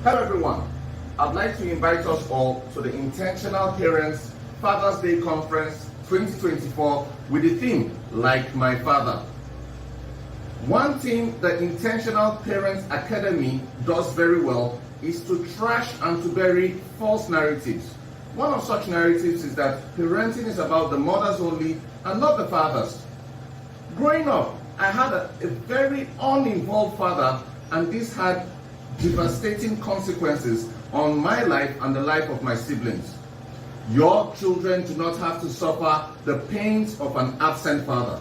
Hello everyone, I'd like to invite us all to the Intentional Parents Father's Day Conference 2024 with the theme, Like My Father. One thing the Intentional Parents Academy does very well is to trash and to bury false narratives. One of such narratives is that parenting is about the mothers only and not the fathers. Growing up, I had a very uninvolved father, and this had devastating consequences on my life and the life of my siblings. Your children do not have to suffer the pains of an absent father.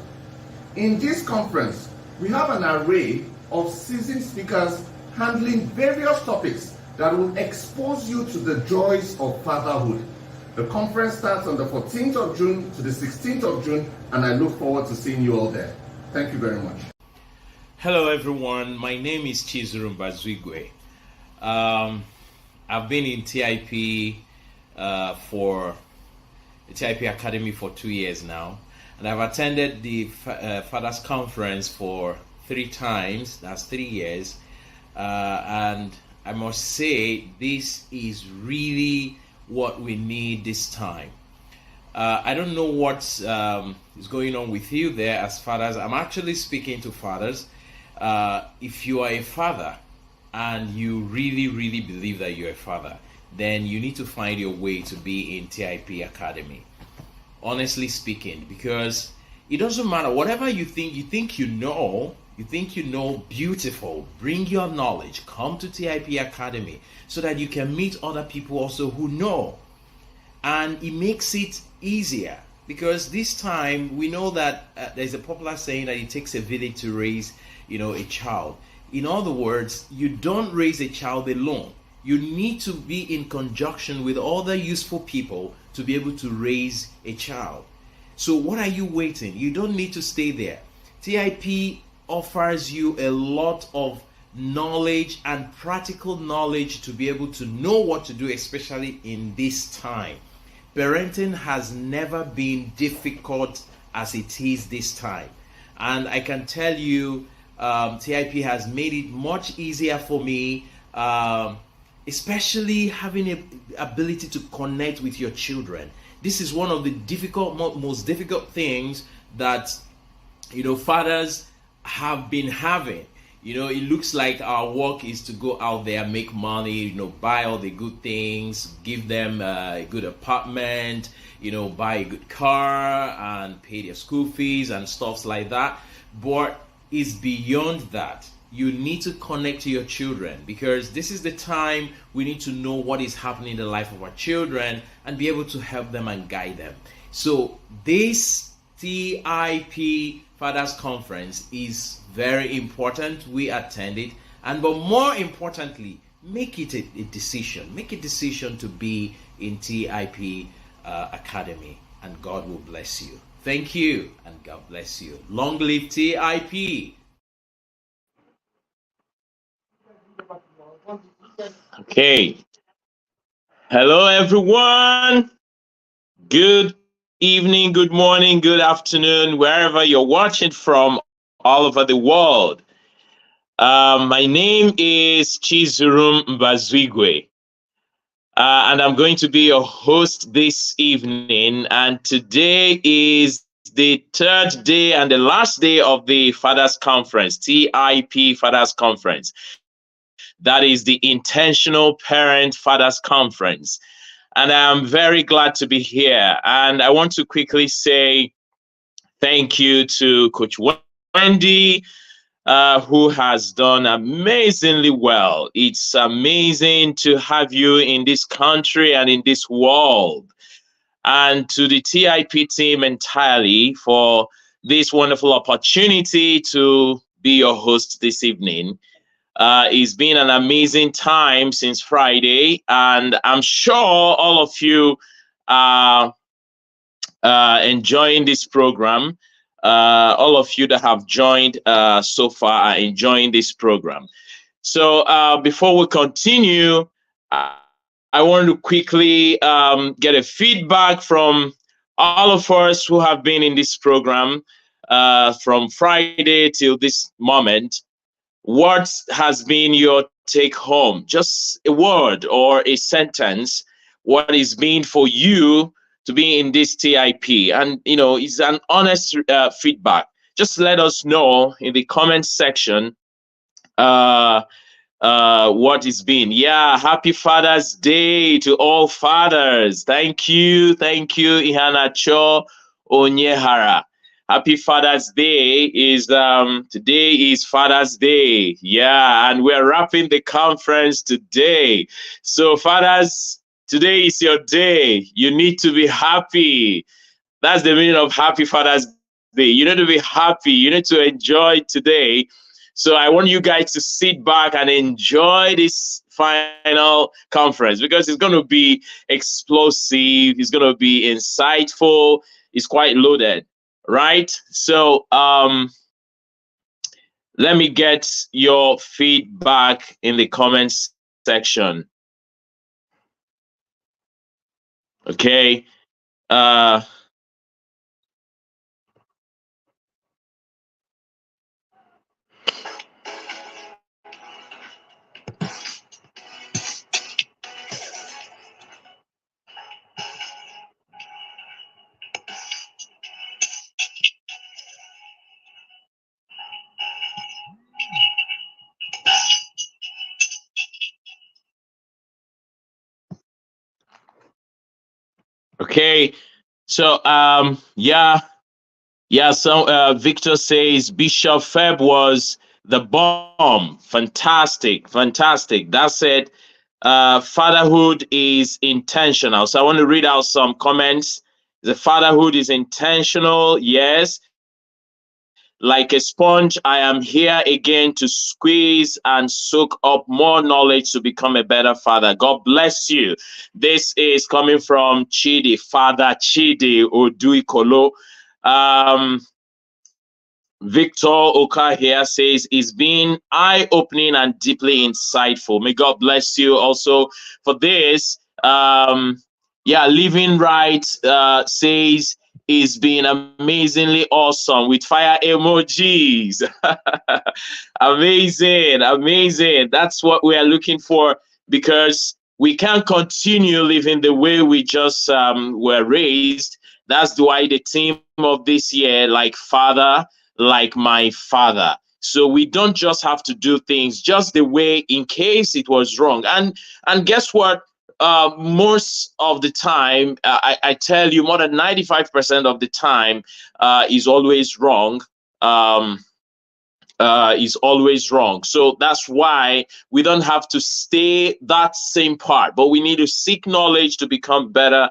In this conference, we have an array of seasoned speakers handling various topics that will expose you to the joys of fatherhood. The conference starts on the 14th of June to the 16th of June, and I look forward to seeing you all there. Thank you very much. Hello everyone, my name is Chizurum Bazwigwe. I've been in TIP for the TIP Academy for 2 years now, and I've attended the Fathers Conference for 3 times, that's 3 years, and I must say this is really what we need this time. I don't know what is going on with you there as fathers. I'm actually speaking to fathers. If you are a father and you really believe that you're a father, then you need to find your way to be in TIP Academy. Honestly speaking, because it doesn't matter, whatever you think you know, beautiful, bring your knowledge, come to TIP Academy so that you can meet other people also who know. And it makes it easier, because this time we know that there's a popular saying that it takes a village to raise a child. In other words, you don't raise a child alone. You need to be in conjunction with other useful people to be able to raise a child. So what are you waiting? You don't need to stay there. TIP offers you a lot of knowledge and practical knowledge to be able to know what to do, especially in this time. Parenting has never been difficult as it is this time. And I can tell you, TIP has made it much easier for me, especially having the ability to connect with your children. This is one of the most difficult things that fathers have been having. It looks like our work is to go out there, make money, buy all the good things, give them a good apartment, buy a good car and pay their school fees and stuff like that. But it's beyond that. You need to connect to your children, because this is the time we need to know what is happening in the life of our children and be able to help them and guide them. So this TIP Fathers Conference is very important. We attend it, but more importantly, make it a decision. Make a decision to be in TIP Academy, and God will bless you. Thank you, and God bless you. Long live TIP. Okay. Hello, everyone. Good evening, good morning, good afternoon, wherever you're watching from all over the world. My name is Chizurum Bazwigwe, and I'm going to be your host this evening. And today is the 3rd day and the last day of the Fathers Conference, TIP Fathers Conference. That is the Intentional Parent Fathers Conference. And I'm very glad to be here. And I want to quickly say thank you to Coach Wendy, who has done amazingly well. It's amazing to have you in this country and in this world. And to the TIP team entirely for this wonderful opportunity to be your host this evening. It's been an amazing time since Friday, and I'm sure all of you are enjoying this program. All of you that have joined so far are enjoying this program. So before we continue, I want to quickly get a feedback from all of us who have been in this program from Friday till this moment. What has been your take home, just a word or a sentence, what is mean for you to be in this TIP. And, it's an honest feedback. Just let us know in the comment section uh, what it's been. Yeah, happy Father's Day to all fathers. Thank you, Ihana Cho Onyehara. Happy Father's Day is today is Father's Day. Yeah, and we're wrapping the conference today. So fathers, today is your day. You need to be happy. That's the meaning of Happy Father's Day. You need to be happy. You need to enjoy today. So I want you guys to sit back and enjoy this final conference, because it's going to be explosive. It's going to be insightful. It's quite loaded, right? So let me get your feedback in the comments section. Okay. Okay. So so Victor says Bishop Feb was the bomb. Fantastic. That's it. Fatherhood is intentional. So I want to read out some comments. The fatherhood is intentional. Yes. Like a sponge, I am here again to squeeze and soak up more knowledge to become a better father. God bless you. This is coming from Chidi, Father Chidi Oduikolo. Victor Oka here says it's been eye-opening and deeply insightful. May God bless you also for this. Living Right says it's been amazingly awesome with fire emojis. Amazing. That's what we are looking for, because we can't continue living the way we just were raised. That's why the theme of this year, like Father, like my Father. So we don't just have to do things just the way in case it was wrong. And guess what? Most of the time, I tell you, more than 95% of the time is always wrong. Is always wrong. So that's why we don't have to stay that same part, but we need to seek knowledge to become better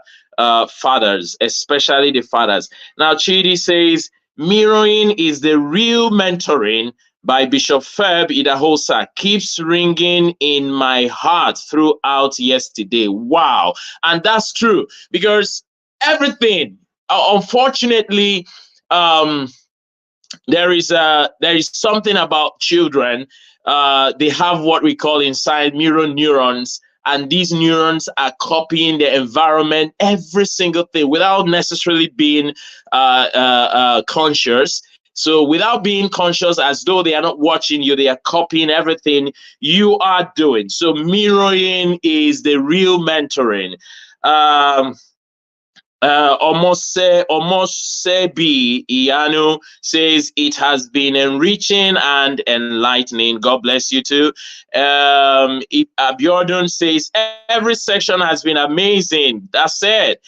fathers, especially the fathers. Now, Chidi says, mirroring is the real mentoring by Bishop Feb Idahosa keeps ringing in my heart throughout yesterday. Wow. And that's true, because everything, unfortunately, there is something about children. They have what we call inside mirror neurons, and these neurons are copying the environment, every single thing, without necessarily being conscious. So without being conscious, as though they are not watching you, they are copying everything you are doing. So mirroring is the real mentoring. Omosebi Ianu says it has been enriching and enlightening. God bless you too. Abiodun says every section has been amazing. That's it.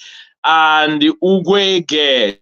And Ugwege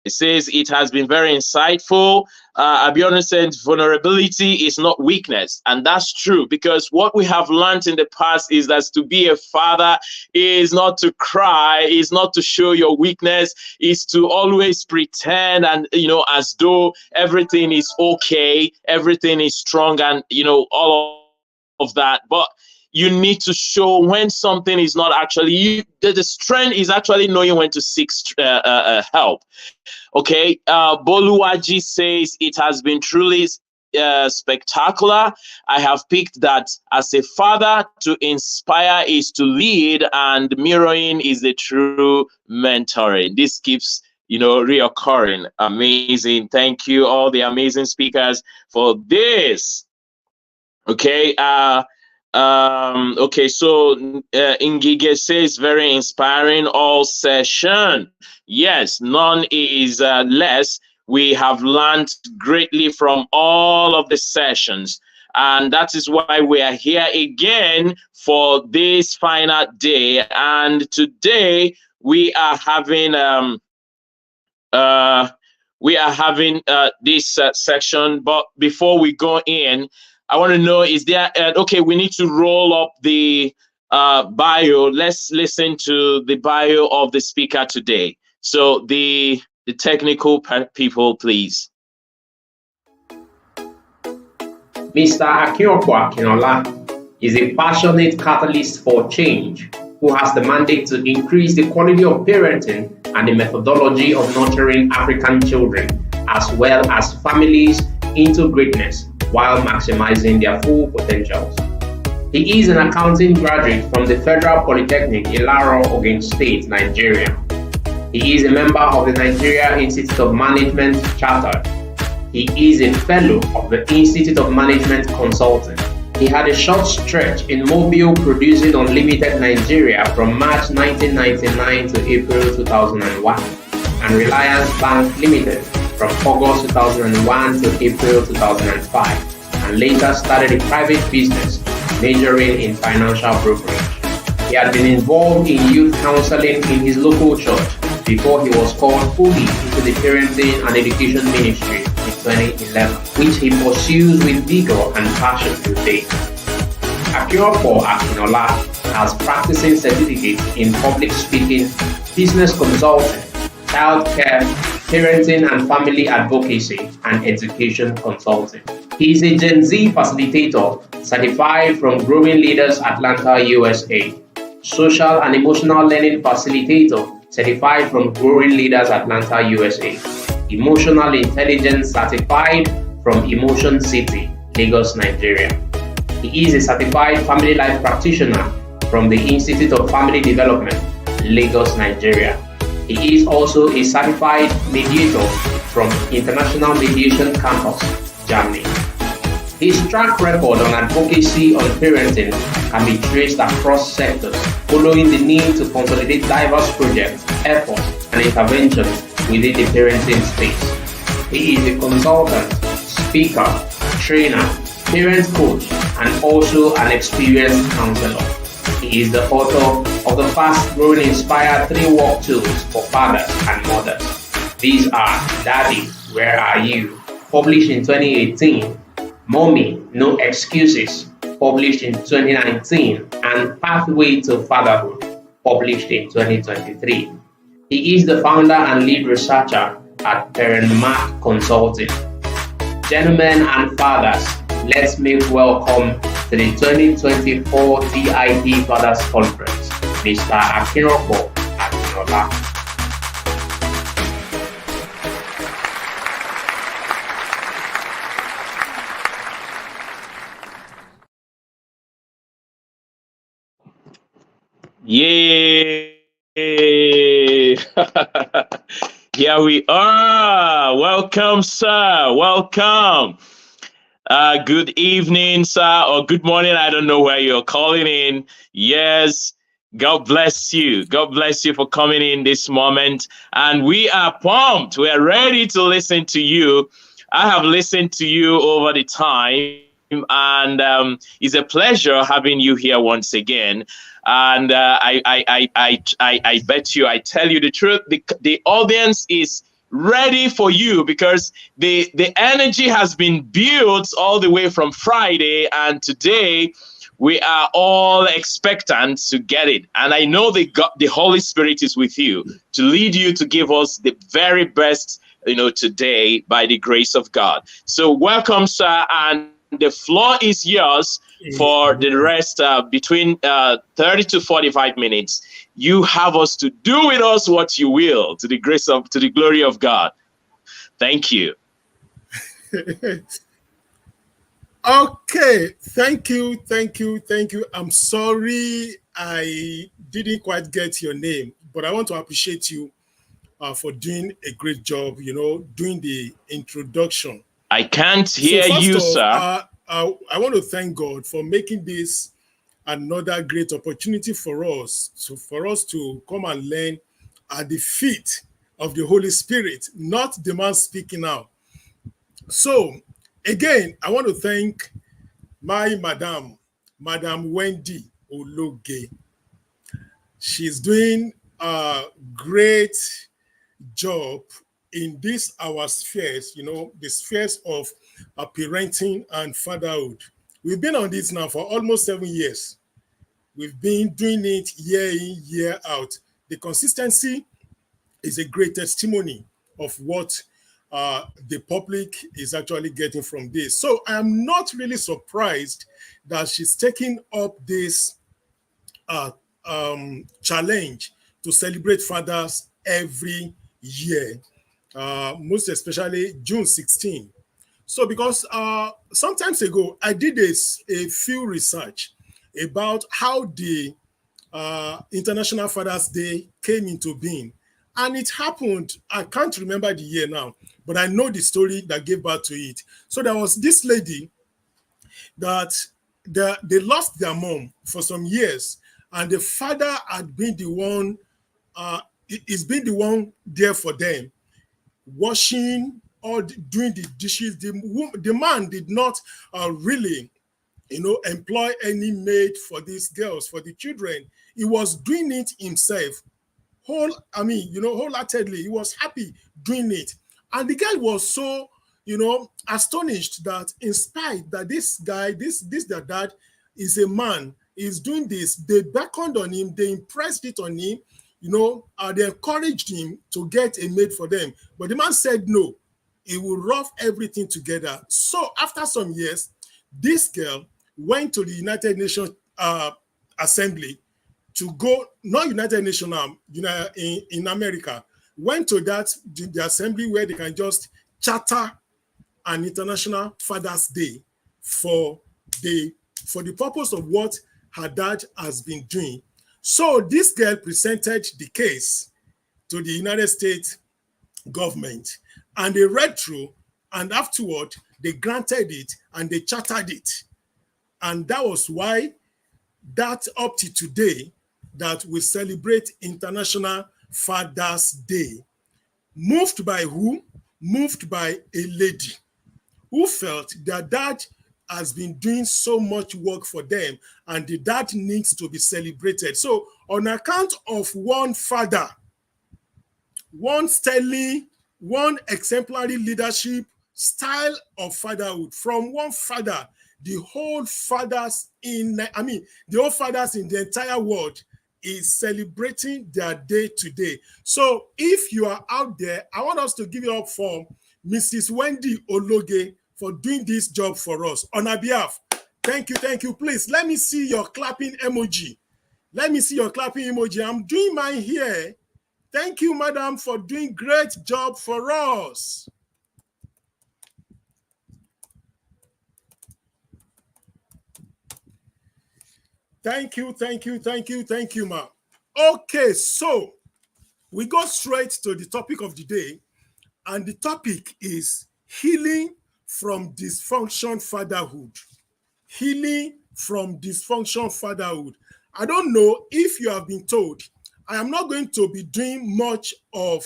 says it has been very insightful. Abiodun says vulnerability is not weakness, and that's true, because what we have learned in the past is that to be a father is not to cry, is not to show your weakness, is to always pretend and as though everything is okay, everything is strong, and all of that. But you need to show when something is not actually you. The strength is actually knowing when to seek help. Okay, Boluwaji says it has been truly spectacular. I have picked that as a father, to inspire is to lead, and mirroring is the true mentoring. This keeps reoccurring. Amazing. Thank you, all the amazing speakers, for this. Okay, Okay, so Ngige says very inspiring all session. Yes, none is less. We have learned greatly from all of the sessions, and that is why we are here again for this final day. And today we are having uh, this section. But before we go in, I want to know, is there okay, we need to roll up the bio. Let's listen to the bio of the speaker today. So the technical people, please. Mr. Akioko Akinola is a passionate catalyst for change who has the mandate to increase the quality of parenting and the methodology of nurturing African children, as well as families, into greatness while maximizing their full potentials. He is an accounting graduate from the Federal Polytechnic, Ilaro, Ogun State, Nigeria. He is a member of the Nigeria Institute of Management Chartered. He is a fellow of the Institute of Management Consulting. He had a short stretch in Mobile Producing Unlimited Nigeria from March 1999 to April 2001, and Reliance Bank Limited from August 2001 to April 2005, and later started a private business majoring in financial brokerage. He had been involved in youth counseling in his local church before he was called fully into the parenting and education ministry in 2011, which he pursues with vigor and passion today. Akioko Akinola has practicing certificates in public speaking, business consulting, child care, parenting and family advocacy, and education consulting. He is a Gen Z facilitator certified from Growing Leaders Atlanta, USA, social and emotional learning facilitator certified from Growing Leaders Atlanta, USA, emotional intelligence certified from Emotion City, Lagos, Nigeria. He is a certified family life practitioner from the Institute of Family Development, Lagos, Nigeria. He is also a certified mediator from International Mediation Campus, Germany. His track record on advocacy on parenting can be traced across sectors, following the need to consolidate diverse projects, efforts, and interventions within the parenting space. He is a consultant, speaker, trainer, parent coach, and also an experienced counselor. He is the author of the fast-growing Inspire 3 work tools for fathers and mothers. These are Daddy, Where Are You?, published in 2018, Mommy, No Excuses, published in 2019, and Pathway to Fatherhood, published in 2023. He is the founder and lead researcher at ParentMark Consulting. Gentlemen and fathers, let's make welcome to the 2024 DIP Fathers Conference, Mr. Akioko Akinola. Yay! Here we are. Welcome, sir. Welcome. Good evening, sir, or good morning. I don't know where you're calling in. Yes. God bless you. God bless you for coming in this moment. And we are pumped. We are ready to listen to you. I have listened to you over the time, and it's a pleasure having you here once again. And I bet you, I tell you the truth, the audience is ready for you, because the energy has been built all the way from Friday, and today we are all expectant to get it. And I know the Holy Spirit is with you to lead you to give us the very best, today, by the grace of God. So welcome, sir, and the floor is yours for the rest between 30 to 45 minutes. You have us to do with us what you will, to the glory of God. Thank you. Okay, thank you. I'm sorry I didn't quite get your name, but I want to appreciate you for doing a great job, doing the introduction. I can't hear you, sir. I want to thank God for making this another great opportunity for us to come and learn at the feet of the Holy Spirit, not the man speaking now. So again, I want to thank my Madam Wendy Ologe. She's doing a great job in these our spheres, the spheres of parenting and fatherhood. We've been on this now for almost 7 years. We've been doing it year in, year out. The consistency is a great testimony of what the public is actually getting from this. So I'm not really surprised that she's taking up this challenge to celebrate fathers every year, most especially June 16. So because some times ago, I did a few research about how the International Father's Day came into being. And it happened, I can't remember the year now, but I know the story that gave birth to it. So there was this lady that they lost their mom for some years, and the father had been the one, he's been the one there for them, washing or doing the dishes. The man did not really, employ any maid for these girls, for the children. He was doing it himself. Wholeheartedly, he was happy doing it. And the girl was so, astonished that in spite that this guy, their dad is a man, is doing this, they beckoned on him, they impressed it on him, they encouraged him to get a maid for them. But the man said no, he will rough everything together. So after some years, this girl went to the United Nations Assembly to go, not United Nations, in America, went to the assembly where they can just charter an International Father's Day for the purpose of what her dad has been doing. So this girl presented the case to the United States government, and they read through, and afterward they granted it and they chartered it. And that was why that up to today that we celebrate International Father's Day. Moved by who? Moved by a lady who felt their dad has been doing so much work for them and the dad needs to be celebrated. So on account of one father, one sterling, one exemplary leadership style of fatherhood from one father, the whole fathers in the entire world is celebrating their day today. So if you are out there, I want us to give it up for Mrs. Wendy Ologe for doing this job for us on our behalf. Thank you. Please, let me see your clapping emoji. I'm doing mine here. Thank you, madam, for doing great job for us. Thank you, ma'am. Okay, so we go straight to the topic of the day, and the topic is healing from dysfunction fatherhood. Healing from dysfunction fatherhood. I don't know if you have been told, I am not going to be doing much of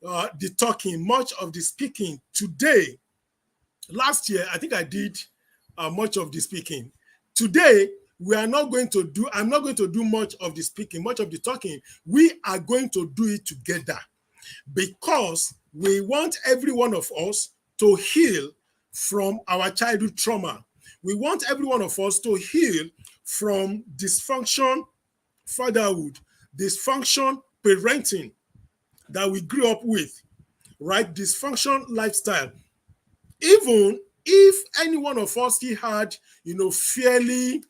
the talking, much of the speaking today. Last year, I think I did much of the speaking. Today, I'm not going to do much of the speaking, much of the talking. We are going to do it together because we want every one of us to heal from our childhood trauma. We want every one of us to heal from dysfunction fatherhood, dysfunction parenting that we grew up with, right? Dysfunction lifestyle. Even if any one of us still had, fairly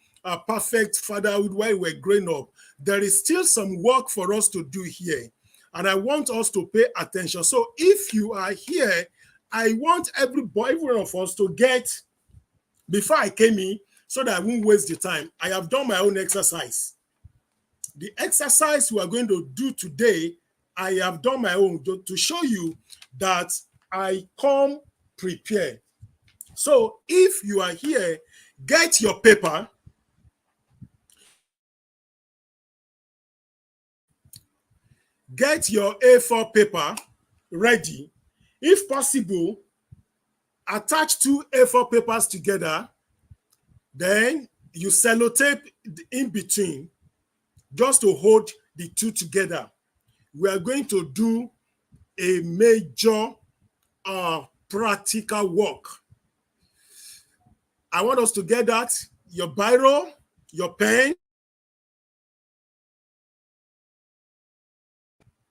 perfect fatherhood while we were growing up, there is still some work for us to do here. And I want us to pay attention. So if you are here, I want every one of us to get, before I came in, so that I won't waste the time, I have done my own exercise. The exercise we are going to do today, I have done my own to show you that I come prepared. So if you are here, get your paper, get your A4 paper ready. If possible, attach two A4 papers together. Then you sellotape in between just to hold the two together. We are going to do a major practical work. I want us to get that. Your biro, your pen.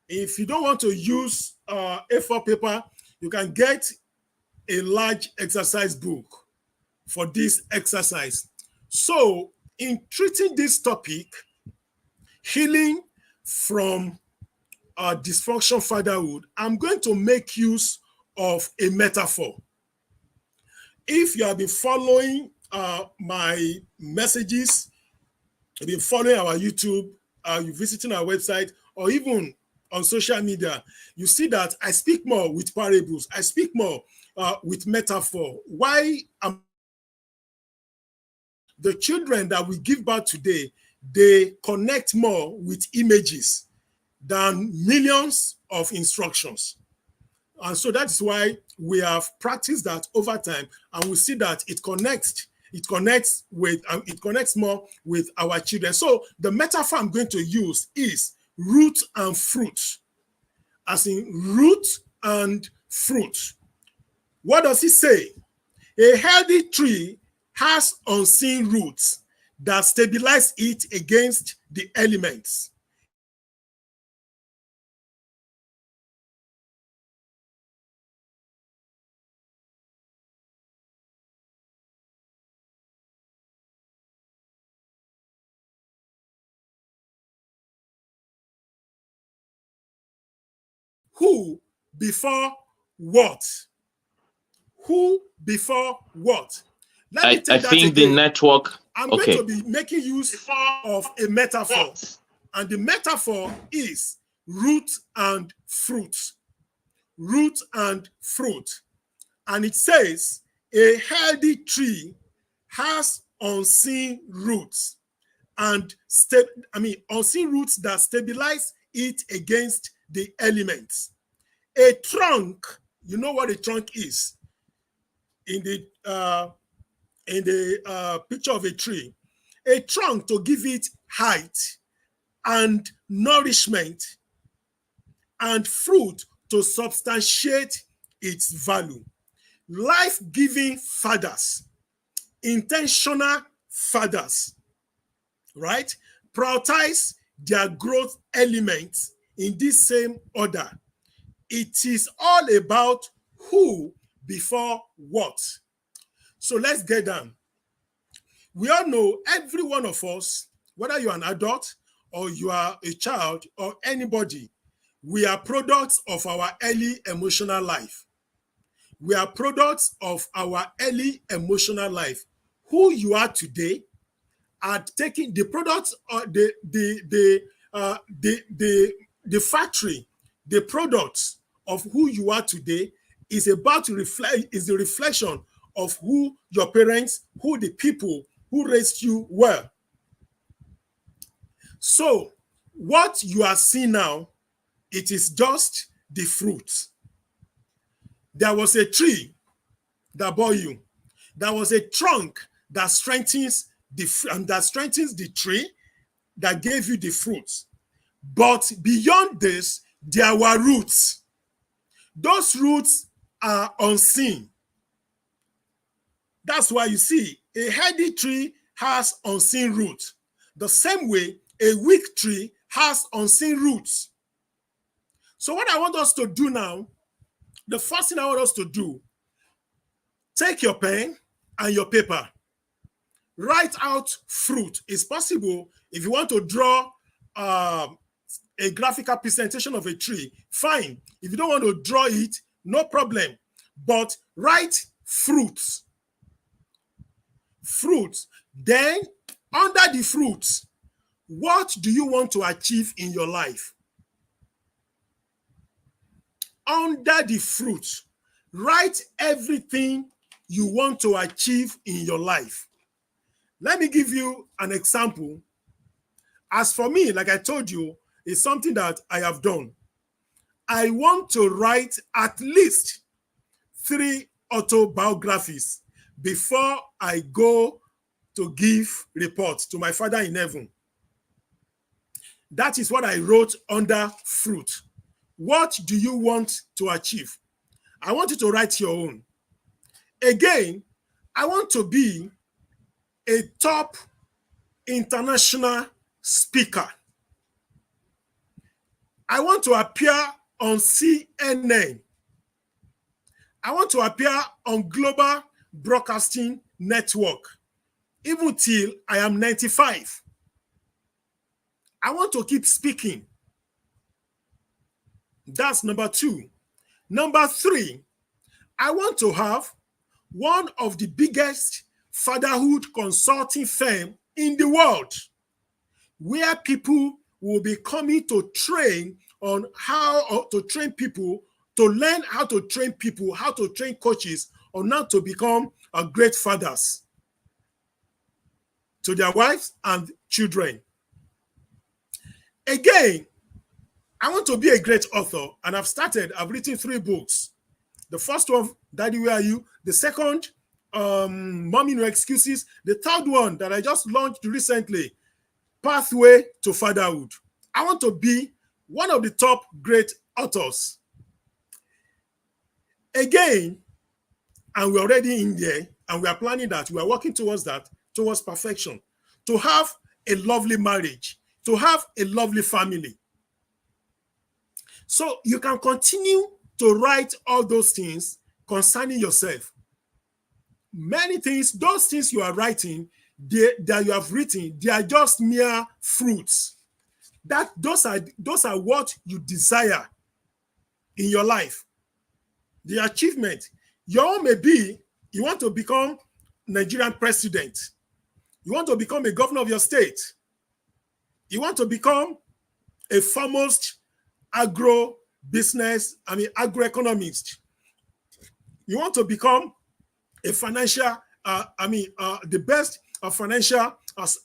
If you don't want to use A4 paper, you can get a large exercise book for this exercise. So, in treating this topic, healing from dysfunction fatherhood, I'm going to make use of a metaphor. If you have been following my messages, you've been following our YouTube, you're visiting our website, or even on social media, you see that I speak more with parables. I speak more with metaphor. Why am the children that we give birth today, they connect more with images than millions of instructions. And so that's why we have practiced that over time, and we see that it connects more with our children. So the metaphor I'm going to use is root and fruit, as in root and fruit. What does it say? A healthy tree has unseen roots that stabilize it against the elements. Who before what? Who before what? Let me I take that think the again. network. I'm Okay. going to be making use of a metaphor. And the metaphor is root and fruit. Root and fruit. And it says, a healthy tree has unseen roots and unseen roots that stabilize it against the elements. A trunk, you know what a trunk is in the picture of a tree. A trunk to give it height and nourishment, and fruit to substantiate its value. Life-giving fathers, intentional fathers, right, prioritize their growth elements in this same order. It is all about who before what. So let's get down. We all know, every one of us, whether you're an adult or you are a child or anybody, we are products of our early emotional life. We are products of our early emotional life. Who you are today are taking the products, the factory, the products of who you are today is about to reflect, is the reflection of who your parents, who the people who raised you were. So what you are seeing now, it is just the fruit. There was a tree that bore you. There was a trunk that strengthens the tree that gave you the fruits. But beyond this, there were roots. Those roots are unseen. That's why you see a healthy tree has unseen roots. The same way a weak tree has unseen roots. So what I want us to do now, the first thing I want us to do, take your pen and your paper. Write out fruit. It's possible if you want to draw a graphical presentation of a tree, fine. If you don't want to draw it, no problem. But write fruits. Fruits. Then, under the fruits, what do you want to achieve in your life? Under the fruits, write everything you want to achieve in your life. Let me give you an example. As for me, like I told you, is something that I have done. I want to write at least 3 autobiographies before I go to give reports to my Father in heaven. That is what I wrote under fruit. What do you want to achieve? I want you to write your own. Again, I want to be a top international speaker. I want to appear on CNN. I want to appear on Global Broadcasting Network, even till I am 95. I want to keep speaking. That's number 2. Number 3, I want to have one of the biggest fatherhood consulting firm in the world, where people will be coming to train on how to train people, to learn how to train people, how to train coaches on how to become great fathers to their wives and children. Again, I want to be a great author, and I've written 3 books. The first one, Daddy, Where Are You? The second, Mommy, No Excuses. The third one that I just launched recently, Pathway to Fatherhood. I want to be one of the top great authors. Again, and we're already in there, and we are planning that. We are working towards that, towards perfection. To have a lovely marriage, to have a lovely family. So you can continue to write all those things concerning yourself. Many things, those things you are writing, that you have written, they are just mere fruits. Those are what you desire in your life. The achievement. Your own may be, you want to become Nigerian president. You want to become a governor of your state. You want to become a foremost agroeconomist. You want to become a financial, the best financial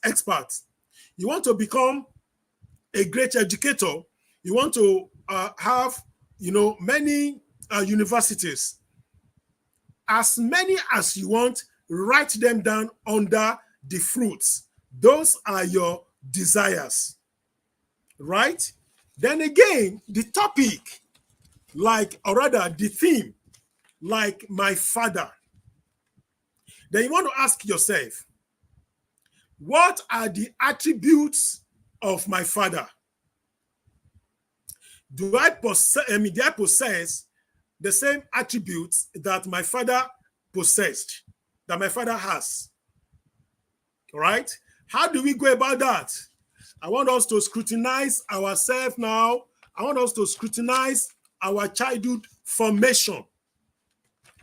expert. You want to become a great educator. You want to have, many universities. As many as you want, write them down under the fruits. Those are your desires, right? Then again, the topic, or rather the theme, like my father. Then you want to ask yourself, what are the attributes of my father? Do I possess the same attributes that my father possessed, that my father has? All right? How do we go about that? I want us to scrutinize ourselves now. I want us to scrutinize our childhood formation.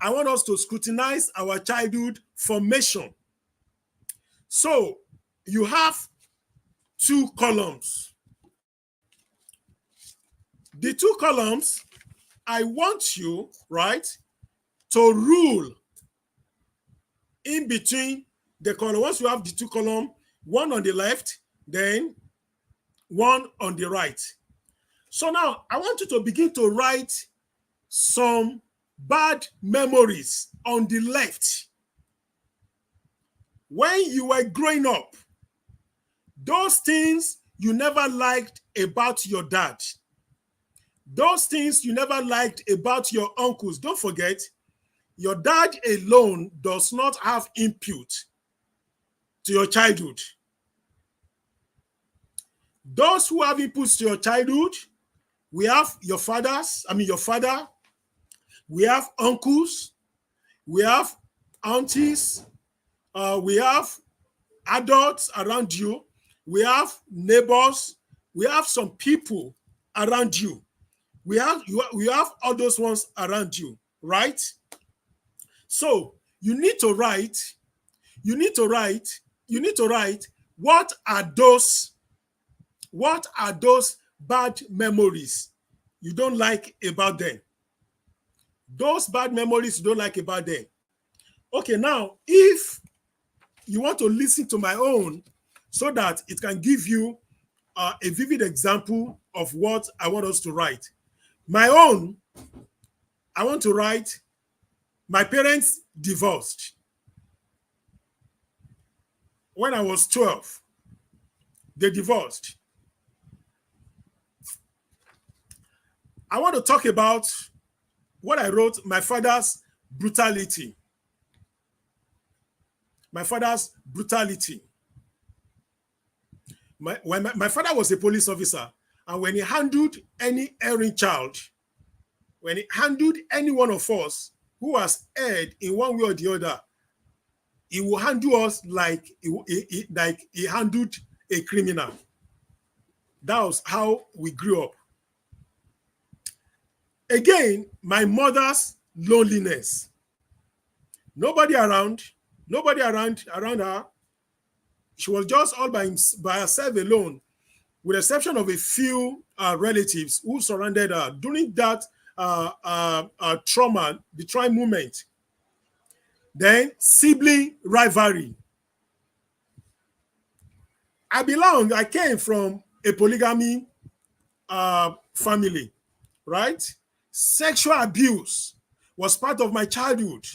I want us to scrutinize our childhood formation. So you have 2 columns. The 2 columns, I want you, right, to rule in between the column. Once you have the 2 columns, one on the left, then one on the right. So now I want you to begin to write some bad memories on the left. When you were growing up, those things you never liked about your dad, those things you never liked about your uncles. Don't forget, your dad alone does not have input to your childhood. Those who have inputs to your childhood, we have your father, we have uncles, we have aunties, we have adults around you, we have neighbors, we have some people around you. We have all those ones around you, right? So you need to write what are those bad memories you don't like about them. Those bad memories you don't like about them. Okay, now if you want to listen to my own so that it can give you a vivid example of what I want us to write. My own, I want to write, my parents divorced when I was 12. They divorced. I want to talk about what I wrote, my father's brutality. My father's brutality. My father was a police officer, and when he handled any erring child, when he handled any one of us who has erred in one way or the other, he will handle us like he handled a criminal. That was how we grew up. Again, my mother's loneliness. Nobody around her. She was just all by herself alone, with the exception of a few relatives who surrounded her during that trauma, the trying moment. Then sibling rivalry. I came from a polygamy family, right? Sexual abuse was part of my childhood.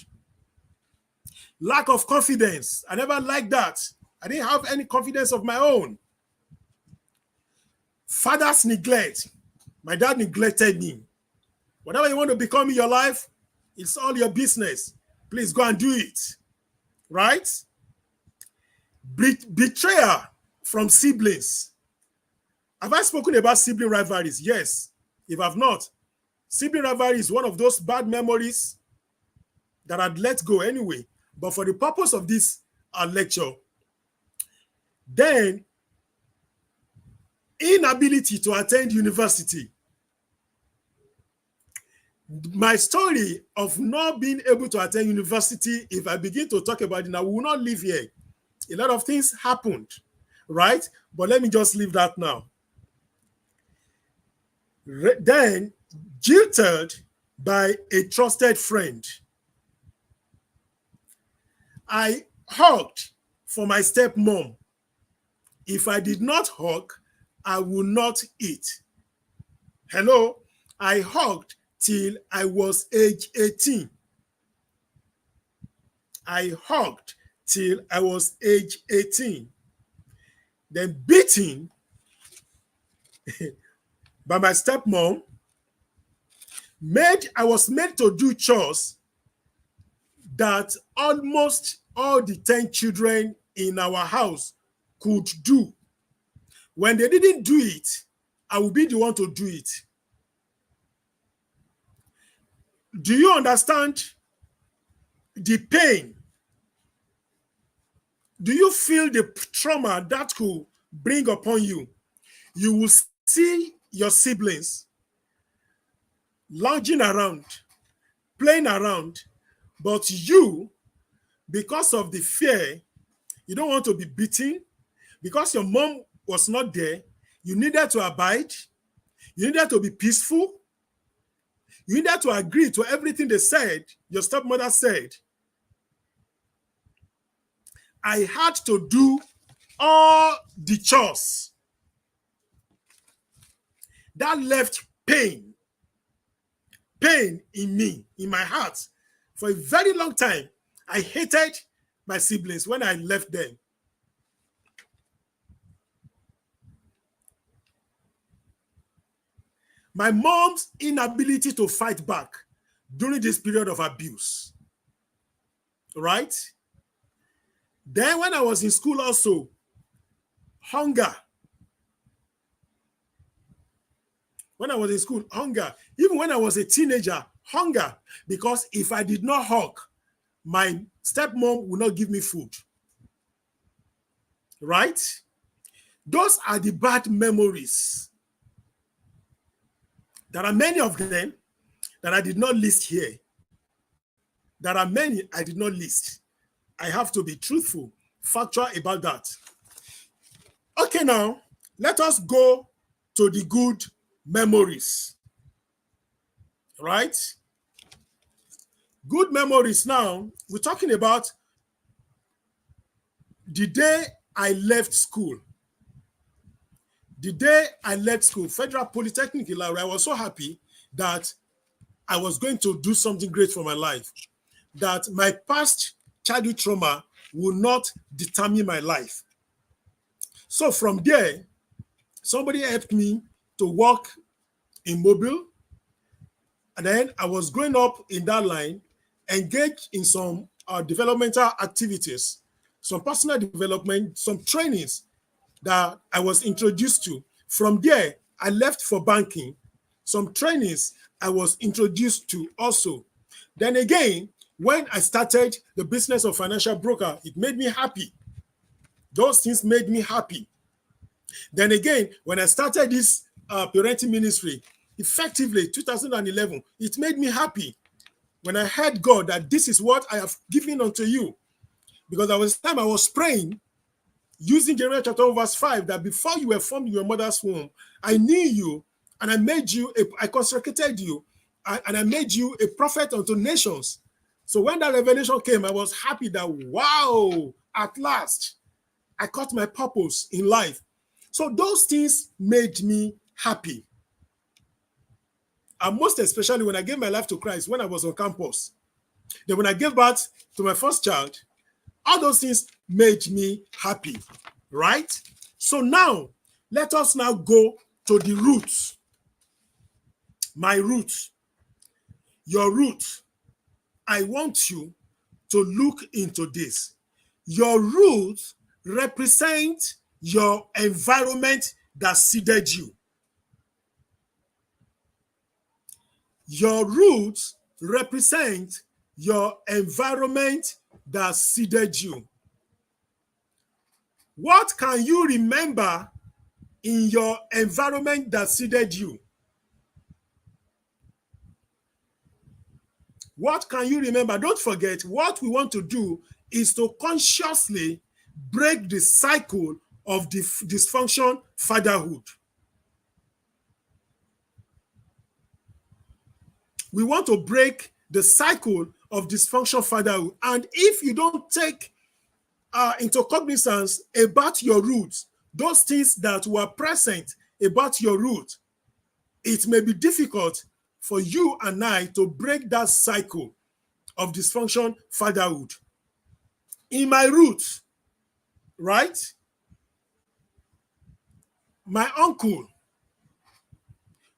Lack of confidence. I never liked that. I didn't have any confidence of my own. Father's neglect. My dad neglected me. Whatever you want to become in your life, it's all your business. Please go and do it. Right? Betrayal from siblings. Have I spoken about sibling rivalries? Yes. If I've not, sibling rivalry is one of those bad memories that I'd let go anyway. But for the purpose of this lecture, then inability to attend university. My story of not being able to attend university, if I begin to talk about it now, we will not live here. A lot of things happened, right? But let me just leave that now. Then, jilted by a trusted friend. I hugged for my stepmom. If I did not hug, I will not eat. Hello? I hugged till I was age 18. I hugged till I was age 18. Then beaten by my stepmom. I was made to do chores that almost all the 10 children in our house could do. When they didn't do it, I will be the one to do it. Do you understand the pain? Do you feel the trauma that could bring upon you? You will see your siblings lounging around, playing around, but you, because of the fear, you don't want to be beaten, because your mom was not there, you needed to abide, you needed to be peaceful, you needed to agree to everything they said, your stepmother said. I had to do all the chores. That left pain in me, in my heart. For a very long time, I hated my siblings when I left them. My mom's inability to fight back during this period of abuse, right? Then when I was in school also, hunger. When I was in school, hunger. Even when I was a teenager, hunger. Because if I did not hug, my stepmom would not give me food. Right? Those are the bad memories. There are many of them that I did not list here. There are many I did not list. I have to be truthful, factual about that. Okay, now, let us go to the good memories. Right? Good memories now, we're talking about the day I left school. The day I left school, Federal Polytechnic Ilaro, I was so happy that I was going to do something great for my life, that my past childhood trauma will not determine my life. So from there, somebody helped me to work in Mobile. And then I was growing up in that line, engaged in some developmental activities, some personal development, some trainings that I was introduced to. From there, I left for banking. Some trainings I was introduced to also. Then again, when I started the business of financial broker, it made me happy. Those things made me happy. Then again, when I started this parenting ministry, effectively 2011, it made me happy when I heard God that this is what I have given unto you. Because there was time I was praying using Jeremiah chapter 1 verse 5 that before you were formed in your mother's womb, I knew you and I made you, I consecrated you, and I made you a prophet unto nations. So when that revelation came, I was happy that, wow, at last, I caught my purpose in life. So those things made me happy. And most especially when I gave my life to Christ, when I was on campus. Then when I gave birth to my first child, all those things made me happy, right? So now, let us now go to the roots. My roots. Your root. I want you to look into this. Your roots represent your environment that seeded you. Your roots represent your environment that seeded you. What can you remember in your environment that seeded you? What can you remember? Don't forget, what we want to do is to consciously break the cycle of the dysfunction fatherhood. We want to break the cycle of dysfunction fatherhood. And if you don't take into cognizance about your roots, those things that were present about your roots, it may be difficult for you and I to break that cycle of dysfunction fatherhood. In my roots, right? My uncle,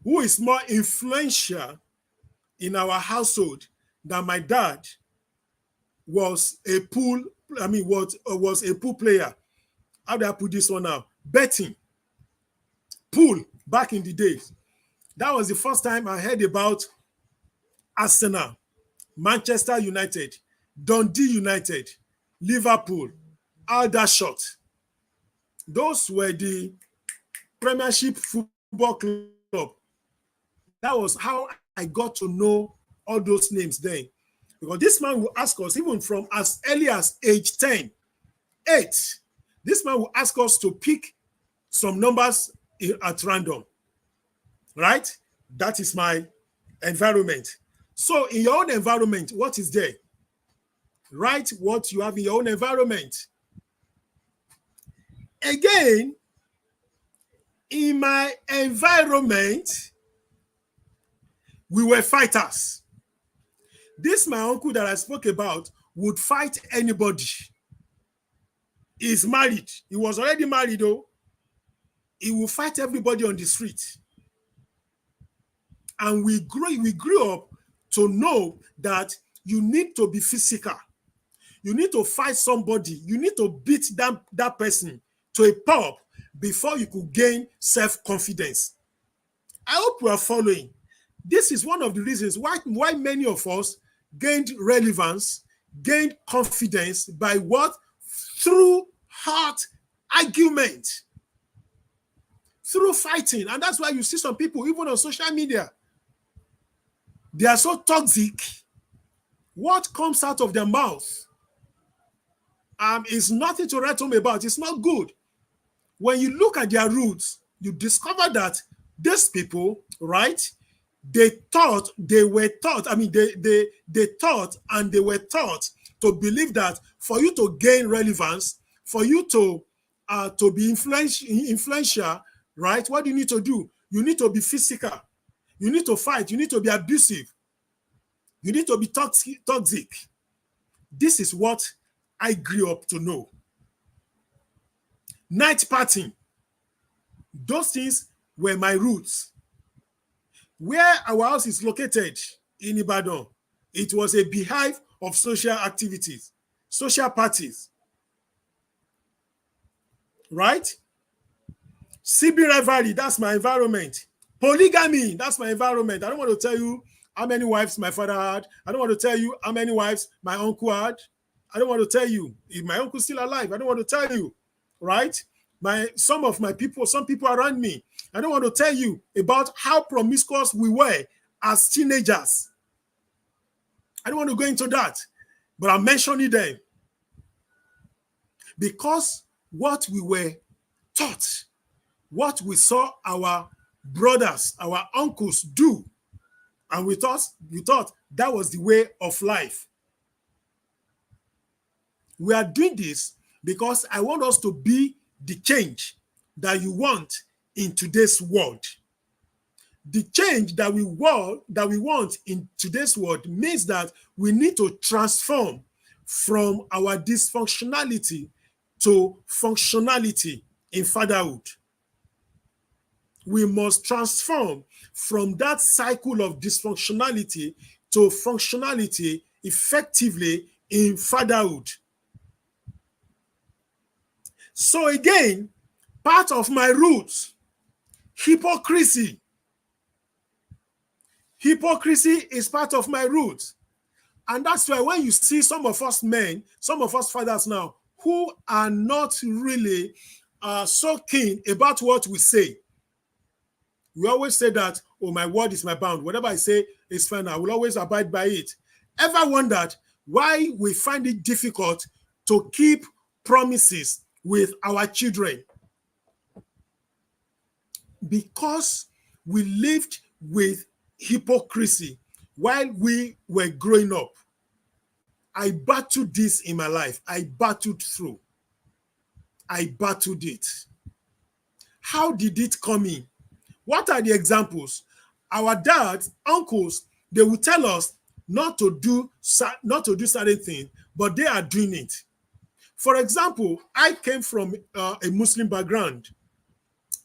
who is more influential in our household than my dad, was a pool player. How do I put this one now? Betting. Pool back in the days. That was the first time I heard about Arsenal, Manchester United, Dundee United, Liverpool, Aldershot. Those were the Premiership Football Club. That was how I got to know all those names then. Because this man will ask us, even from as early as age 10, 8, this man will ask us to pick some numbers at random. Right? That is my environment. So in your own environment, what is there? Write what you have in your own environment. Again, in my environment, we were fighters. This my uncle that I spoke about would fight anybody. He's married. He was already married though. He will fight everybody on the street. And we grew up to know that you need to be physical. You need to fight somebody. You need to beat that person to a pulp before you could gain self-confidence. I hope you are following. This is one of the reasons why many of us gained relevance, gained confidence by what? Through hard argument, through fighting. And that's why you see some people, even on social media, they are so toxic. What comes out of their mouth is nothing to write home about. It's not good. When you look at their roots, you discover that these people, right, they thought and they were taught to believe that for you to gain relevance, for you to be influential, right? What do you need to do? You need to be physical. You need to fight. You need to be abusive. You need to be toxic. This is what I grew up to know. Night partying. Those things were my roots. Where our house is located in Ibadan, it was a beehive of social activities, social parties. Right? CB rivalry, that's my environment. Polygamy, that's my environment. I don't want to tell you how many wives my father had. I don't want to tell you how many wives my uncle had. I don't want to tell you if my uncle's still alive. I don't want to tell you, right? Some people around me. I don't want to tell you about how promiscuous we were as teenagers. I don't want to go into that, but I'm mentioning them because what we were taught, what we saw our brothers, our uncles do, and we thought that was the way of life. We are doing this because I want us to be the change that you want in today's world. The change that we want in today's world means that we need to transform from our dysfunctionality to functionality in fatherhood. We must transform from that cycle of dysfunctionality to functionality effectively in fatherhood. So again, part of my roots, hypocrisy. Hypocrisy is part of my roots. And that's why when you see some of us men, some of us fathers now, who are not really so keen about what we say, we always say that, oh, my word is my bound. Whatever I say is fine. I will always abide by it. Ever wondered why we find it difficult to keep promises with our children? Because we lived with hypocrisy while we were growing up. I battled this in my life. I battled through. I battled it. How did it come in? What are the examples? Our dads, uncles, they will tell us not to do certain things, but they are doing it. For example, I came from a Muslim background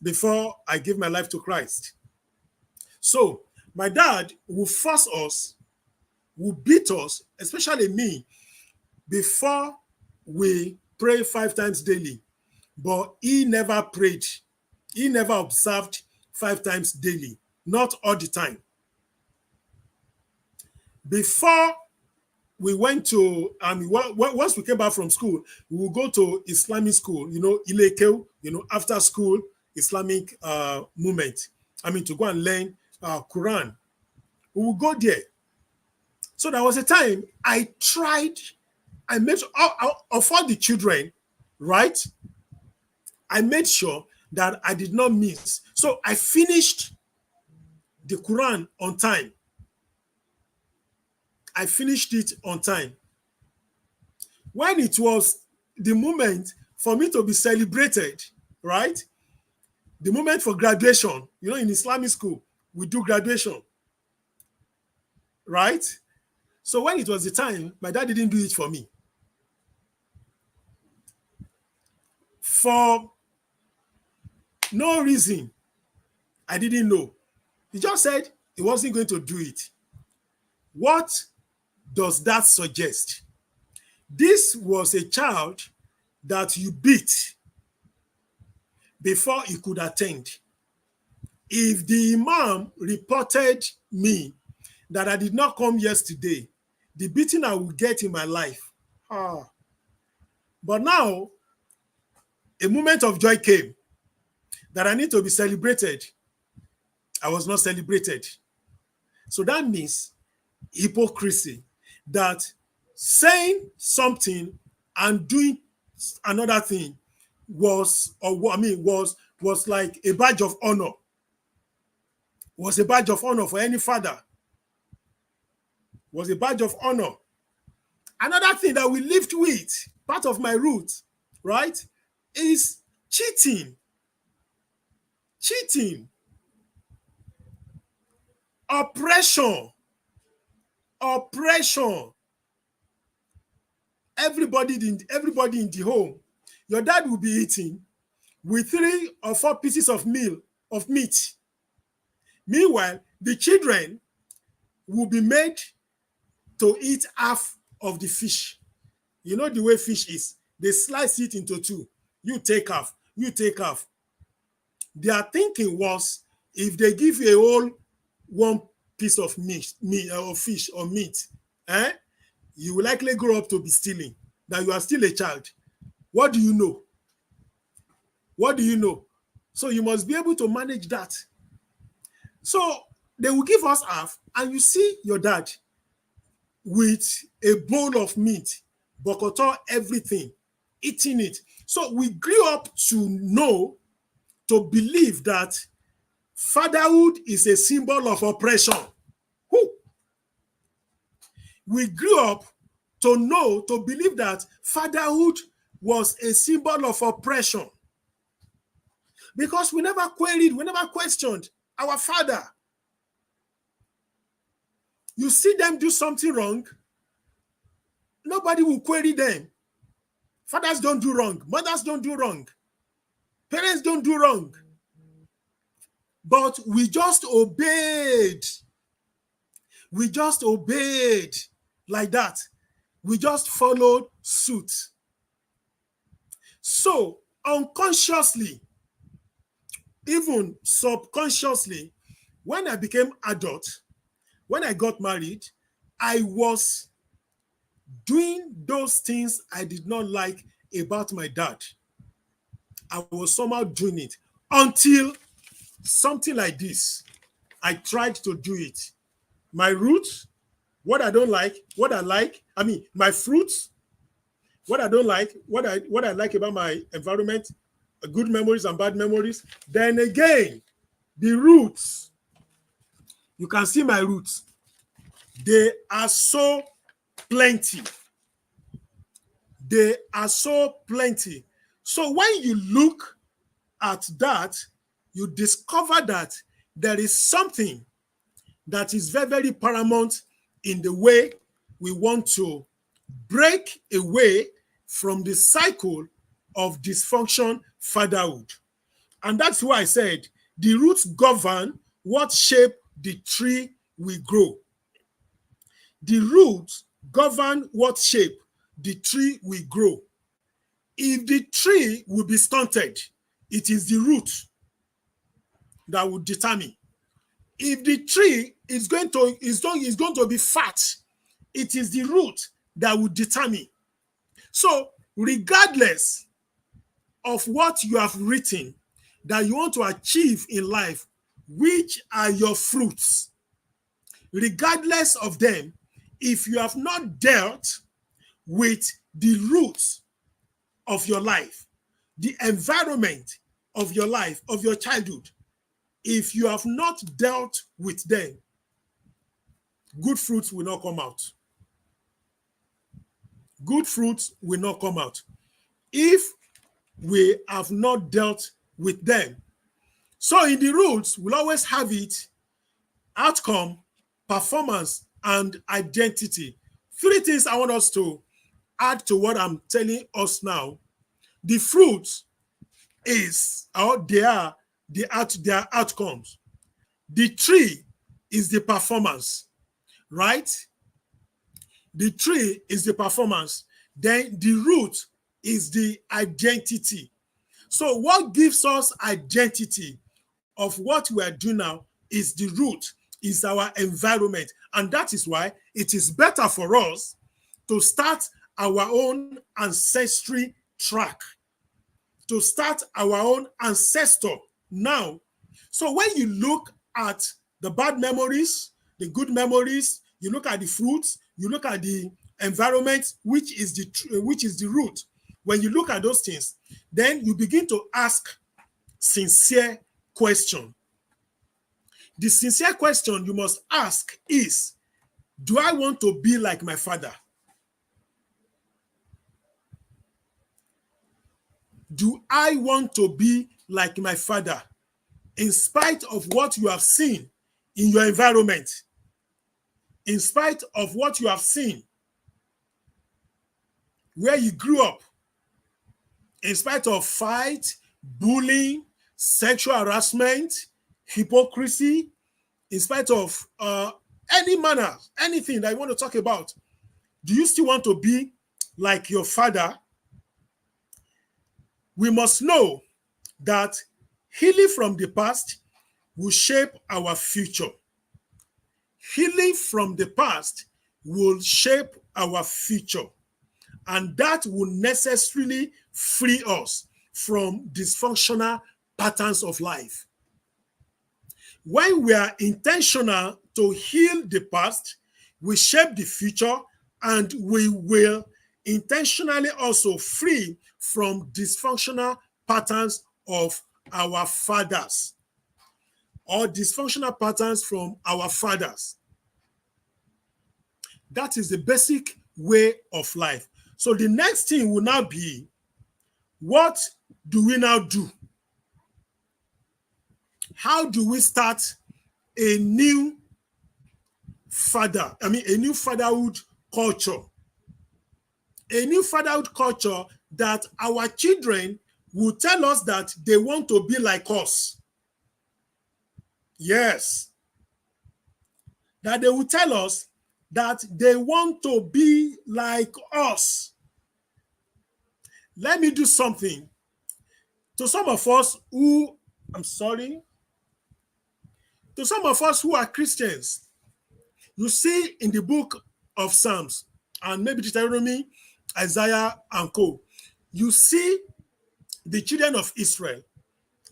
before I gave my life to Christ. So my dad will force us, will beat us, especially me, before we pray 5 times daily. But he never prayed. He never observed 5 times daily, not all the time. Before we went to, once we came back from school, we would go to Islamic school, Ilekeu, after school Islamic movement. To go and learn Quran. We would go there. So there was a time I made of all the children, right? I made sure that I did not miss. So I finished the Quran on time. I finished it on time. When it was the moment for me to be celebrated, right? The moment for graduation, in Islamic school, we do graduation, right? So when it was the time, my dad didn't do it for me. For no reason, I didn't know. He just said he wasn't going to do it. What does that suggest? This was a child that you beat before he could attend. If the imam reported me that I did not come yesterday, the beating I will get in my life. But now, a moment of joy came that I need to be celebrated. I was not celebrated. So that means hypocrisy, that saying something and doing another thing was like a badge of honor. Was a badge of honor for any father. Was a badge of honor. Another thing that we lived with, part of my roots, right, is cheating. cheating, oppression, oppression. Everybody in the home, your dad will be eating with 3 or 4 pieces of meat. Meanwhile, the children will be made to eat half of the fish. You know the way fish is. They slice it into 2. You take half, you take half. Their thinking was, if they give you a whole 1 piece of meat or fish or meat, you will likely grow up to be stealing, that you are still a child. What do you know? What do you know? So you must be able to manage that. So they will give us half, and you see your dad with a bowl of meat, bokoto, everything, eating it. So we grew up to know, to believe that fatherhood is a symbol of oppression. Who? We grew up to know, to believe that fatherhood was a symbol of oppression. Because we never queried, we never questioned our father. You see them do something wrong, nobody will query them. Fathers don't do wrong, mothers don't do wrong, parents don't do wrong. But we just obeyed. We just obeyed like that. We just followed suit. So unconsciously, even subconsciously, when I became adult, when I got married, I was doing those things I did not like about my dad. I was somehow doing it until something like this. I tried to do it. My roots, what I don't like, what I like, my fruits, what I don't like, what I like about my environment, good memories and bad memories. Then again, the roots. You can see my roots. They are so plenty. They are so plenty. So when you look at that, you discover that there is something that is very, very paramount in the way we want to break away from the cycle of dysfunction fatherhood. And that's why I said the roots govern what shape the tree will grow. The roots govern what shape the tree will grow. If the tree will be stunted, it is the root that will determine. If the tree is going to be fat, it is the root that will determine. So regardless of what you have written that you want to achieve in life, which are your fruits, regardless of them, if you have not dealt with the roots of your life, the environment of your life, of your childhood, if you have not dealt with them, good fruits will not come out. Good fruits will not come out if we have not dealt with them. So in the roots, we'll always have it: outcome, performance, and identity. 3 things I want us to add to what I'm telling us now. The fruit is, or they are their outcomes. The tree is the performance, right? The tree is the performance. Then the root is the identity. So what gives us identity of what we are doing now is the root, is our environment. And that is why it is better for us to start our own ancestry track, to start our own ancestor now. So when you look at the bad memories, the good memories, you look at the fruits, you look at the environment, which is the root. When you look at those things, then you begin to ask sincere question. The sincere question you must ask is, do I want to be like my father? Do I want to be like my father? in spite of what you have seen in your environment, in spite of what you have seen where you grew up, in spite of fight, bullying, sexual harassment, hypocrisy, in spite of any manner, anything that you want to talk about, do you still want to be like your father? We must know that healing from the past will shape our future. Healing from the past will shape our future. And that will necessarily free us from dysfunctional patterns of life. When we are intentional to heal the past, we shape the future, and we will intentionally also free from dysfunctional patterns of our fathers, or dysfunctional patterns from our fathers. That is the basic way of life. So the next thing will now be, what do we now do? How do we start a new a new fatherhood culture? A new fatherhood culture that our children will tell us that they want to be like us. Yes. That they will tell us that they want to be like us. Let me do something. To some of us who, to some of us who are Christians, you see in the book of Psalms and maybe Deuteronomy, Isaiah, and co., you see the children of Israel.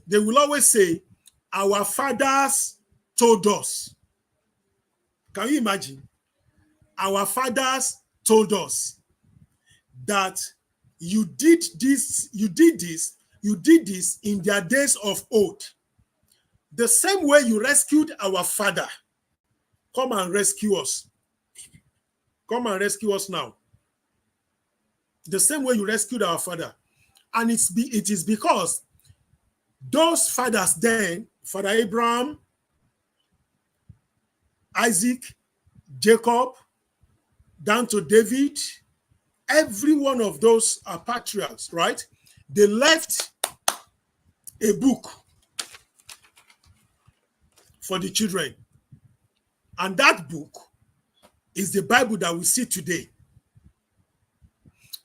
They will always say, our fathers told us. Can you imagine? Our fathers told us that you did this in their days of old. The same way you rescued our father, come and rescue us. Come and rescue us now. The same way you rescued our father. And it is because those fathers then, Father Abraham, Isaac, Jacob, down to David, every one of those are patriarchs, right? They left a book for the children. And that book is the Bible that we see today.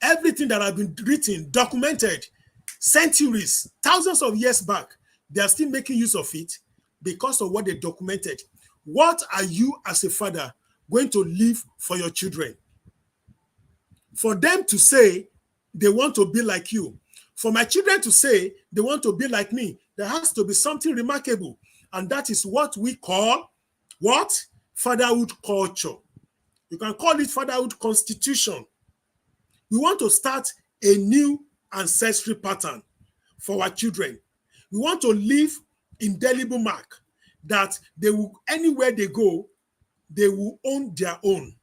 Everything that has been written, documented, centuries, thousands of years back, they are still making use of it because of what they documented. What are you as a father going to leave for your children? For them to say they want to be like you, for my children to say they want to be like me, there has to be something remarkable. And that is what we call, what? Fatherhood culture. You can call it fatherhood constitution. We want to start a new ancestry pattern for our children. We want to leave indelible mark that they will, anywhere they go, they will own their own.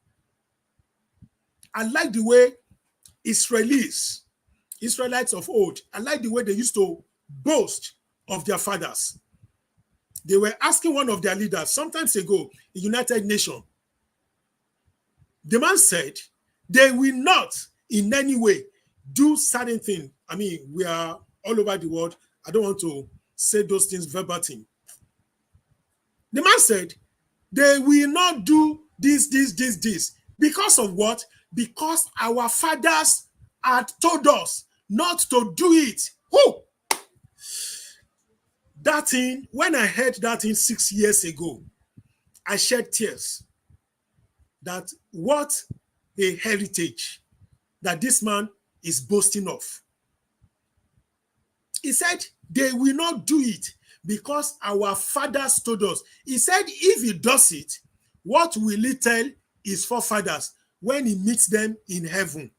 I like the way Israelites of old, I like the way they used to boast of their fathers. They were asking one of their leaders sometimes ago in United Nations. The man said, they will not in any way do certain things. I mean, we are all over the world. I don't want to say those things verbatim. The man said, they will not do this. Because of what? Because our fathers had told us not to do it. Who? That thing, when I heard that thing 6 years ago, I shed tears. That what a heritage that this man is boasting of. He said, they will not do it because our fathers told us. He said, if he does it, what will he tell his forefathers when he meets them in heaven?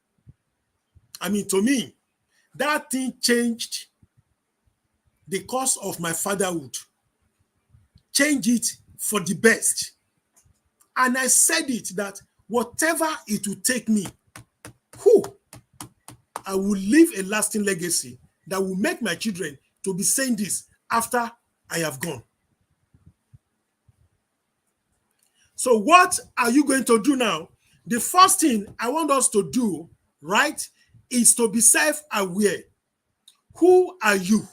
I mean, to me, that thing changed the course of my fatherhood. Change it for the best. And I said it that whatever it will take me, I will leave a lasting legacy that will make my children to be saying this after I have gone. So what are you going to do now? The first thing I want us to do, right, is to be self-aware. Who are you?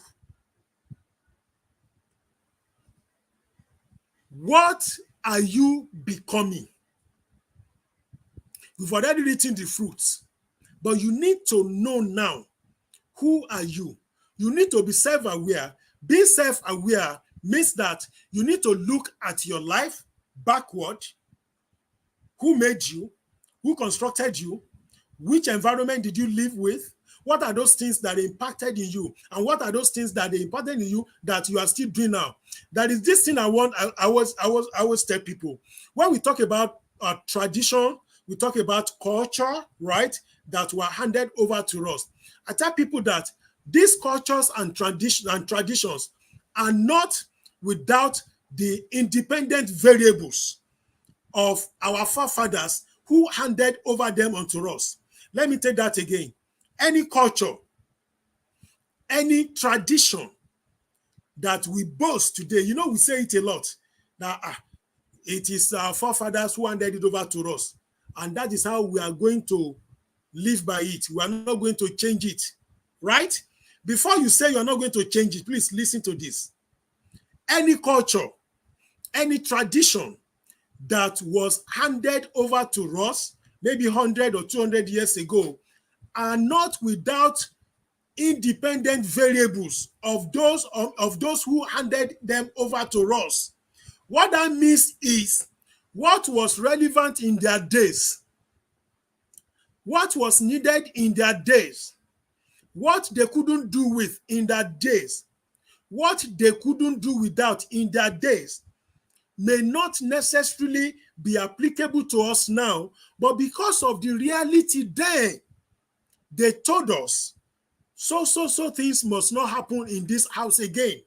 What are you becoming? You've already written the fruits, but you need to know now, who are you? You need to be self-aware. Being self-aware means that you need to look at your life backward. Who made you? Who constructed you? Which environment did you live with? What are those things that impacted in you? And what are those things that impacted in you that you are still doing now? That is this thing I always tell people. When we talk about tradition, we talk about culture, right? That were handed over to us. I tell people that these cultures and traditions are not without the independent variables of our forefathers who handed over them unto us. Let me take that again. Any culture, any tradition that we boast today, you know, we say it a lot, that it is our forefathers who handed it over to us. And that is how we are going to live by it. We are not going to change it, right? Before you say you are not going to change it, please listen to this. Any culture, any tradition that was handed over to us maybe 100 or 200 years ago are not without independent variables of those who handed them over to us. What that means is what was relevant in their days, what was needed in their days, what they couldn't do with in their days, what they couldn't do without in their days, may not necessarily be applicable to us now, but because of the reality then, they told us, so things must not happen in this house again.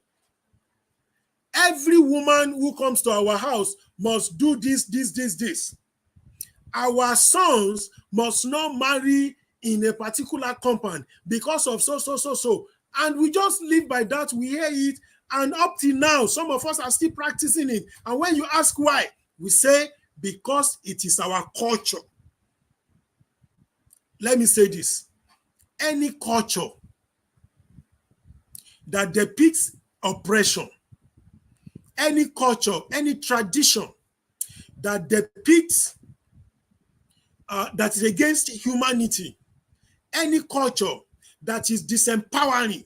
Every woman who comes to our house must do this. Our sons must not marry in a particular compound because of so. And we just live by that, we hear it, and up till now, some of us are still practicing it. And when you ask why, we say, because it is our culture. Let me say this. Any culture that depicts oppression, any culture, any tradition that depicts, that is against humanity, any culture that is disempowering,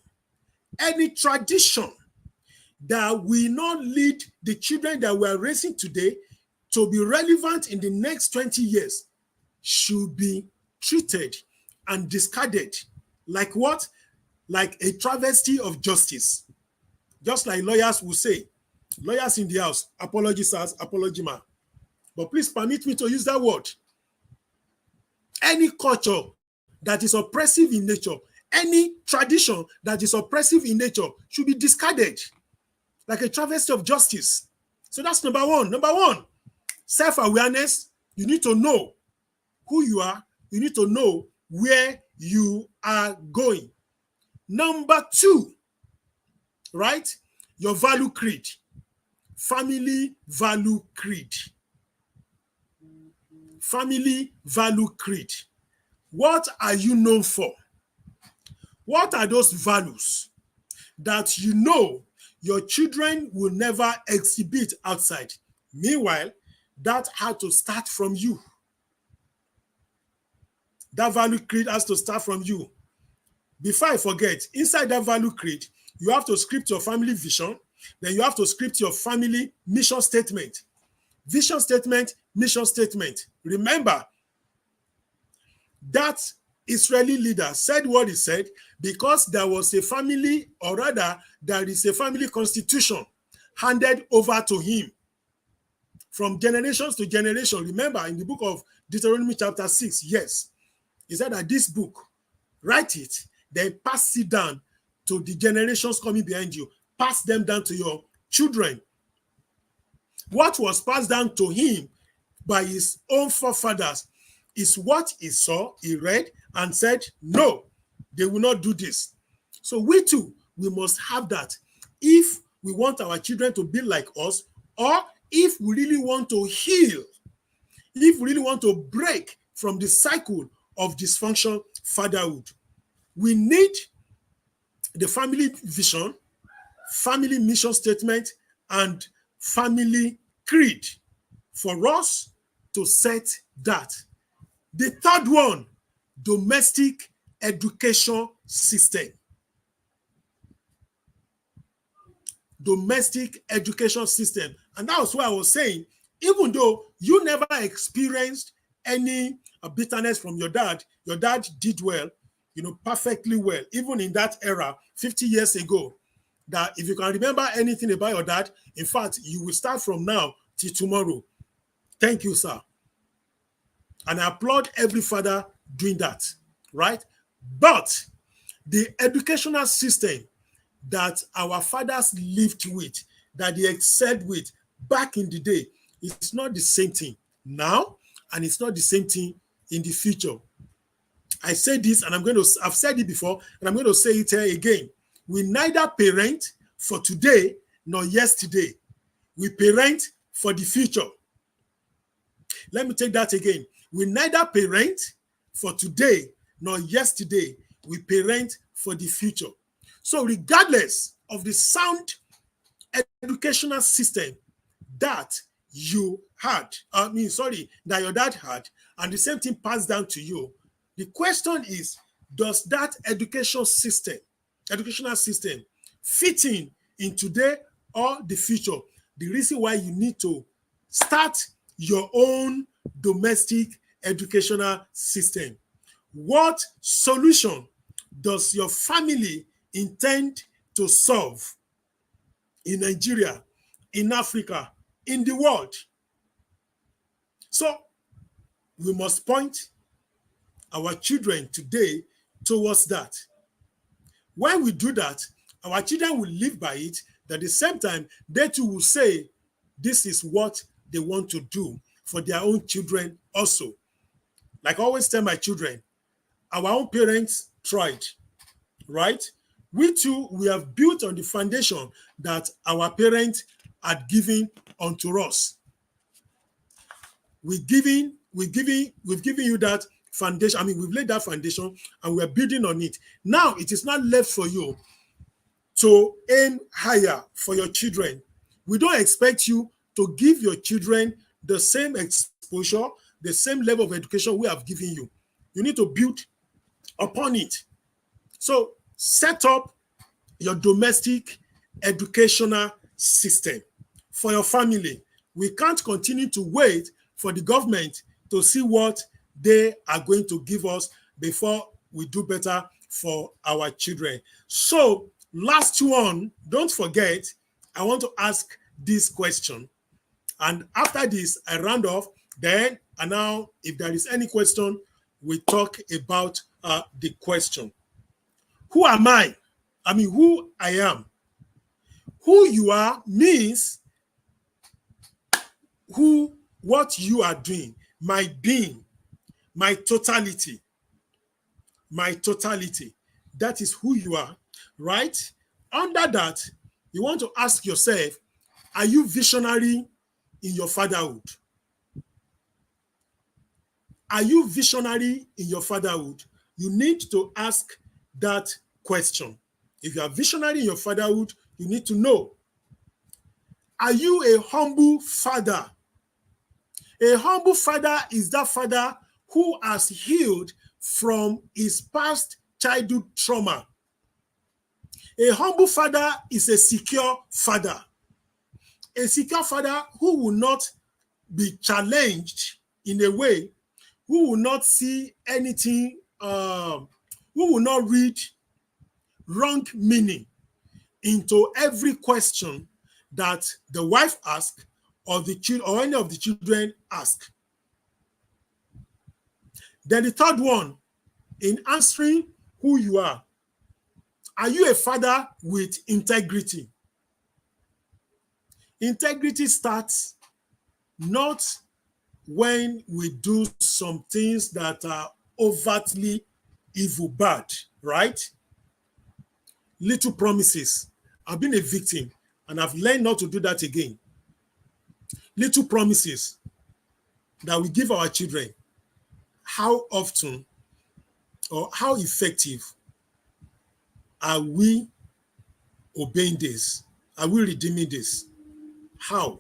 any tradition that will not lead the children that we are raising today to be relevant in the next 20 years should be treated and discarded like what? Like a travesty of justice. Just like lawyers will say, lawyers in the house, apology sirs, apology ma. But please permit me to use that word. Any culture that is oppressive in nature, any tradition that is oppressive in nature should be discarded like a travesty of justice. So that's number one. Number one, self-awareness. You need to know who you are. You need to know where you are going. Number two, right? Your value creed. Family value creed. Family value creed. What are you known for? What are those values that you know your children will never exhibit outside? Meanwhile, that had to start from you. That value creed has to start from you. Before I forget, inside that value creed, you have to script your family vision, then you have to script your family mission statement. Vision statement, mission statement. Remember, that Israeli leader said what he said because there was a family, or rather, there is a family constitution handed over to him from generations to generation. Remember, in the book of Deuteronomy chapter 6, yes, he said that this book, write it, then pass it down to the generations coming behind you. Pass them down to your children. What was passed down to him by his own forefathers is what he saw, he read, and said, no, they will not do this. So we too, we must have that if we want our children to be like us, or if we really want to heal, if we really want to break from the cycle of dysfunction fatherhood. We need the family vision, family mission statement, and family creed for us to set that. The third one, domestic education system. Domestic education system. And that was why I was saying, even though you never experienced any bitterness from your dad did well, perfectly well, even in that era, 50 years ago, that if you can remember anything about your dad, in fact, you will start from now till tomorrow. Thank you, sir. And I applaud every father doing that, right? But the educational system that our fathers lived with, that they excelled with back in the day, it's not the same thing now, and it's not the same thing in the future. I say this, and I've said it before, and I'm going to say it here again. We neither parent for today nor yesterday. We parent for the future. Let me take that again. We neither parent for today nor yesterday. We parent for the future. So regardless of the sound educational system that you had, that your dad had, and the same thing passed down to you, the question is, does that educational system fit in today or the future? The reason why you need to start your own domestic educational system. What solution does your family intend to solve in Nigeria, in Africa, in the world? So we must point our children today towards that. When we do that, our children will live by it. At the same time, they too will say, this is what they want to do for their own children also. Like I always tell my children, our own parents tried, right? We too, we have built on the foundation that our parents had given unto us. We've given you that foundation. We've laid that foundation and we're building on it. Now it is not left for you to aim higher for your children. We don't expect you to give your children the same exposure, the same level of education we have given you. You need to build upon it. So set up your domestic educational system for your family. We can't continue to wait for the government to see what they are going to give us before we do better for our children. So last one, don't forget, I want to ask this question. And after this, I round off. Then, and now, if there is any question, we talk about the question. Who am I? Who I am. Who you are means what you are doing, my being, my totality. My totality. That is who you are, right? Under that, you want to ask yourself, are you visionary in your fatherhood? Are you visionary in your fatherhood? You need to ask that question. If you are visionary in your fatherhood, you need to know, are you a humble father? A humble father is that father who has healed from his past childhood trauma. A humble father is a secure father. A secure father who will not be challenged in a way, who will not see anything, who will not read wrong meaning into every question that the wife asks or the child or any of the children ask. Then the third one, in answering who you are you a father with integrity? Integrity starts not when we do some things that are overtly evil, bad, right? Little promises. I've been a victim, and I've learned not to do that again. Little promises that we give our children. How often or how effective are we obeying this? Are we redeeming this? How?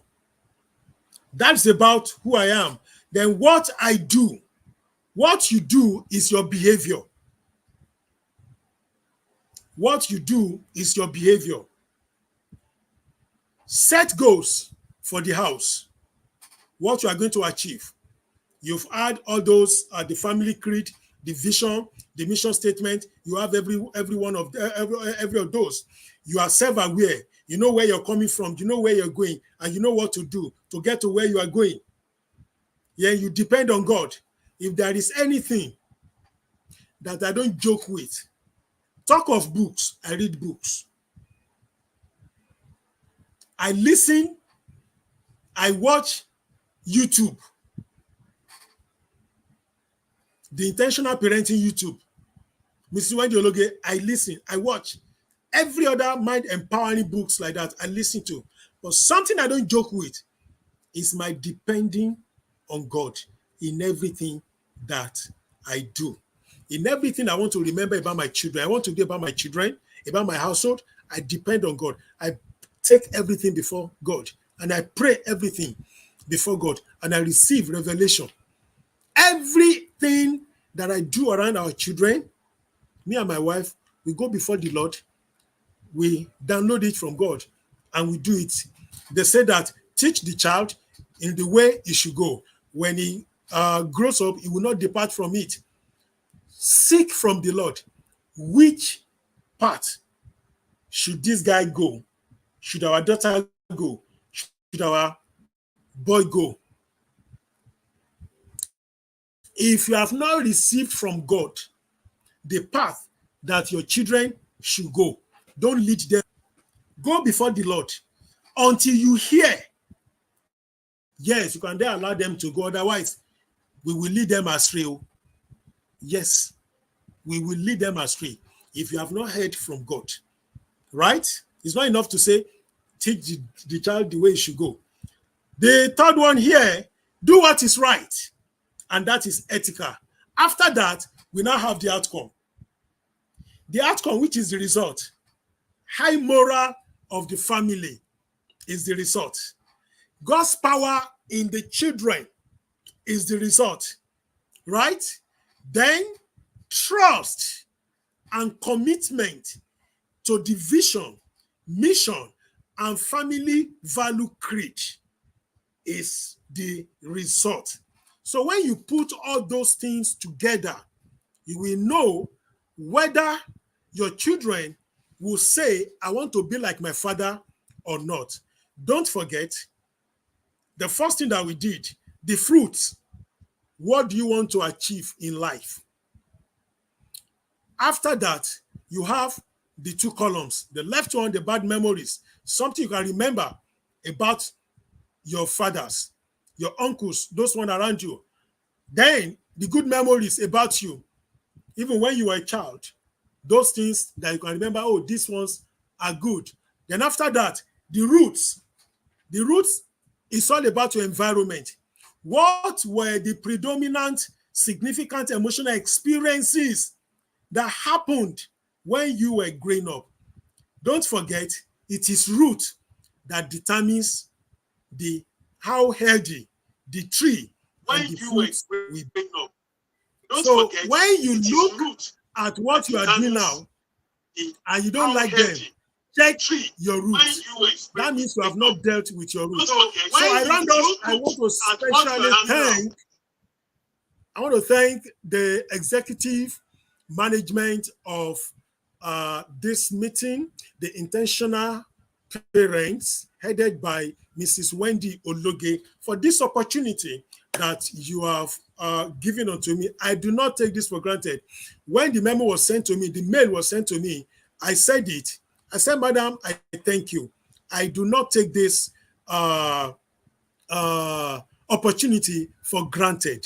That's about who I am. Then what I do, what you do is your behavior. What you do is your behavior. Set goals for the house. What you are going to achieve. You've had all those, the family creed, the vision, the mission statement. You have every one of every of those. You are self-aware. You know where you're coming from. You know where you're going, and you know what to do to get to where you are going. Yeah, you depend on God. If there is anything that I don't joke with, talk of books. I read books. I listen. I watch YouTube. The intentional parenting YouTube. Mrs. Wendy Ologe, I listen. I watch. Every other mind empowering books like that, I listen to. But something I don't joke with is my depending on God in everything that I do. In everything I want to remember about my children, I want to do about my children, about my household, I depend on God. I take everything before God, and I pray everything before God, and I receive revelation. Everything that I do around our children, me and my wife, we go before the Lord, we download it from God, and we do it. They say that teach the child in the way he should go. When he grows up, he will not depart from it. Seek from the Lord, which path should this guy go? Should our daughter go? Should our boy go? If you have not received from God the path that your children should go, don't lead them. Go before the Lord until you hear. Yes, you can then allow them to go. Otherwise, we will lead them astray. Yes, we will lead them astray if you have not heard from God. Right? It's not enough to say, teach the child the way he should go. The third one here, do what is right. And that is ethical. After that, we now have the outcome. The outcome, which is the result. High moral of the family is the result. God's power in the children is the result. Right? Then trust and commitment to the vision, mission, and family value creed is the result. So when you put all those things together, you will know whether your children will say, I want to be like my father or not. Don't forget, the first thing that we did, the fruits. What do you want to achieve in life? After that, you have the two columns. The left one, the bad memories, something you can remember about your fathers, your uncles, those ones around you. Then the good memories about you, even when you were a child, those things that you can remember, oh, these ones are good. Then after that, the roots. The roots is all about your environment. What were the predominant significant emotional experiences that happened when you were growing up? Don't forget, it is root that determines how healthy the tree and the fruits will be. So when you look at what you are doing now and you don't like them, check your roots. That means you have not dealt with your roots. So I want to thank the executive management of this meeting, the intentional parents headed by Mrs. Wendy Ologe, for this opportunity that you have given unto me. I do not take this for granted. When the memo was sent to me, the mail was sent to me, I said it. I said, Madam, I thank you. I do not take this opportunity for granted.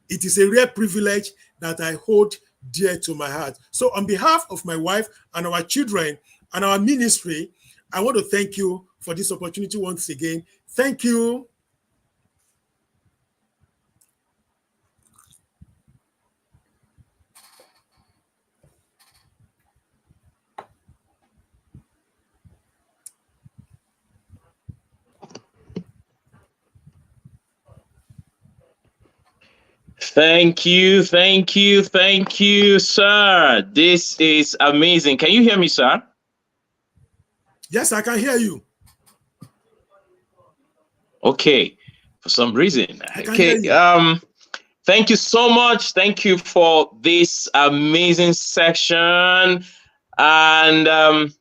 It is a rare privilege that I hold dear to my heart. So on behalf of my wife and our children and our ministry, I want to thank you for this opportunity once again. Thank you. Thank you, sir. This is amazing. Can you hear me, sir? Yes, I can hear you. Okay, for some reason. Okay, thank you so much. Thank you for this amazing section. And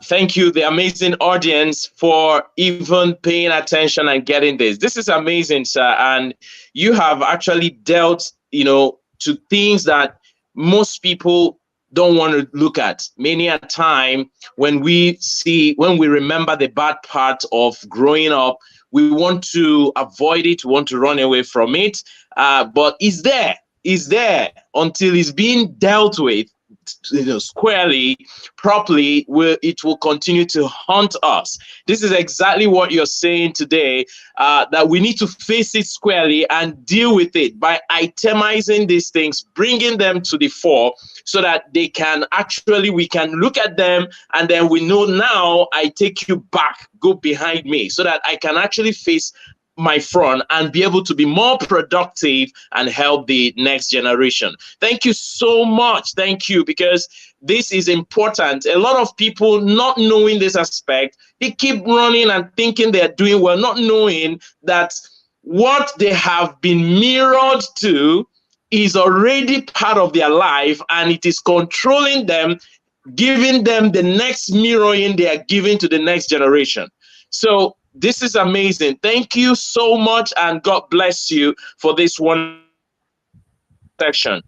thank you, the amazing audience, for even paying attention and getting this. This is amazing, sir. And you have actually dealt, to things that most people don't want to look at. Many a time when we remember the bad part of growing up, we want to avoid it, we want to run away from it. But it's there until it's being dealt with, squarely, properly, it will continue to haunt us. This is exactly what you're saying today, that we need to face it squarely and deal with it by itemizing these things, bringing them to the fore, so that we can look at them, and then we know, now I take you back, go behind me, so that I can actually face my front and be able to be more productive and help the next generation. Thank you so much. Thank you, because this is important. A lot of people, not knowing this aspect, they keep running and thinking they're doing well, not knowing that what they have been mirrored to is already part of their life, and it is controlling them, giving them the next mirroring they are giving to the next generation. So this is amazing. Thank you so much, and God bless you for this one section.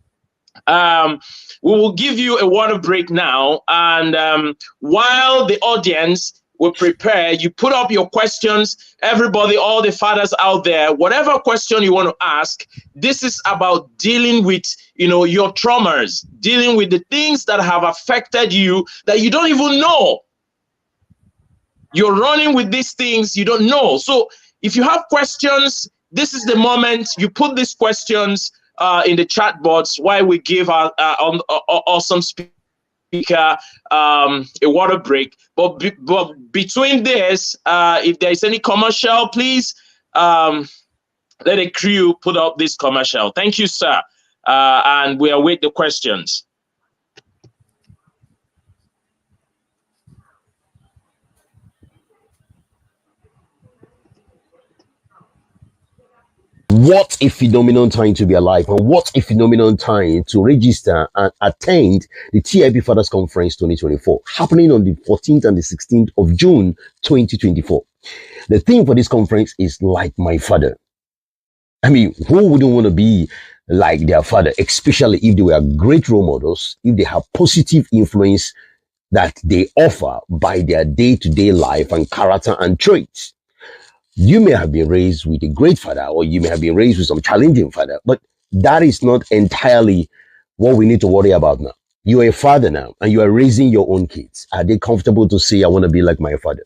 We will give you a water break now, and while the audience will prepare, you put up your questions. Everybody, all the fathers out there, whatever question you want to ask, this is about dealing with, your traumas, dealing with the things that have affected you that you don't even know. You're running with these things you don't know. So if you have questions, this is the moment you put these questions in the chat box while we give our awesome speaker a water break. But between this, if there is any commercial, please let the crew put up this commercial. Thank you, sir. And we await the questions. What a phenomenal time to be alive, and what a phenomenal time to register and attend the TIP Fathers Conference 2024, happening on the 14th and the 16th of June 2024. The theme for this conference is Like My Father. I mean, who wouldn't want to be like their father, especially if they were great role models, if they have positive influence that they offer by their day-to-day life and character and traits. You may have been raised with a great father, or you may have been raised with some challenging father, but that is not entirely what we need to worry about now. You are a father now, and you are raising your own kids. Are they comfortable to say, I want to be like my father?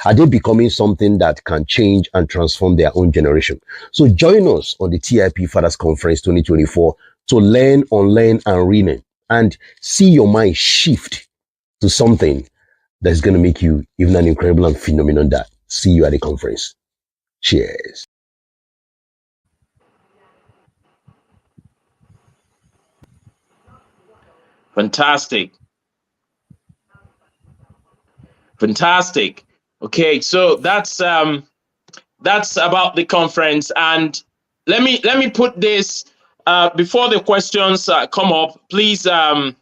Are they becoming something that can change and transform their own generation? So join us on the TIP Fathers Conference 2024 to learn, unlearn, and relearn, and see your mind shift to something that's going to make you even an incredible and phenomenal dad. See you at the conference. Cheers. Fantastic. Okay, so that's about the conference, and let me put this before the questions come up. Please, the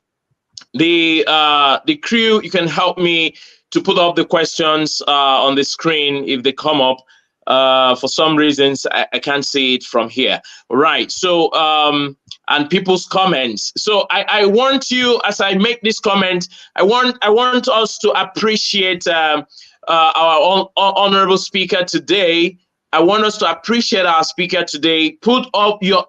crew, you can help me to put up the questions on the screen if they come up. For some reasons, I can't see it from here. All right. So, and people's comments. So I want you, as I make this comment, I want us to appreciate our honorable speaker today. I want us to appreciate our speaker today. Put up your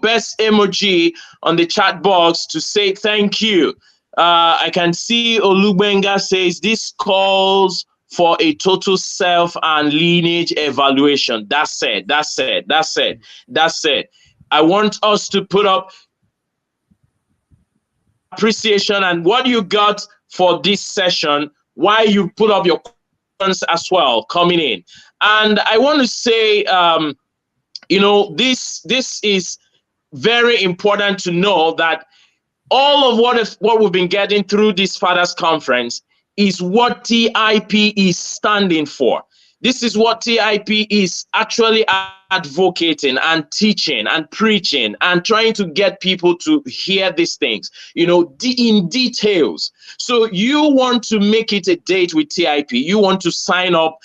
best emoji on the chat box to say thank you. I can see Olubenga says this calls for a total self and lineage evaluation. That's it. That's it. That's it. That's it. I want us to put up appreciation and what you got for this session, why you put up your questions as well coming in. And I want to say, this is very important to know that all of what we've been getting through this Fathers Conference is what TIP is standing for. This is what TIP is actually advocating and teaching and preaching and trying to get people to hear these things, in details. So you want to make it a date with TIP. You want to sign up,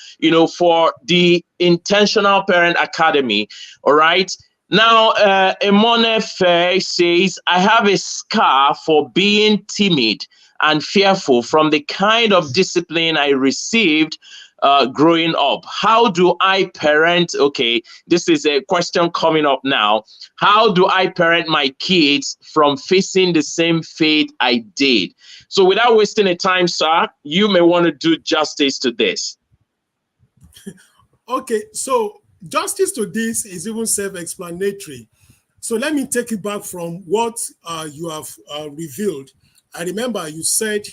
for the Intentional Parent Academy. All right. Now, Emonefe says, I have a scar for being timid and fearful from the kind of discipline I received growing up. How do I parent? Okay, this is a question coming up now. How do I parent my kids from facing the same fate I did? So without wasting a time, sir, you may want to do justice to this. Okay, so justice to this is even self-explanatory. So let me take it back from what you have revealed. I remember you said,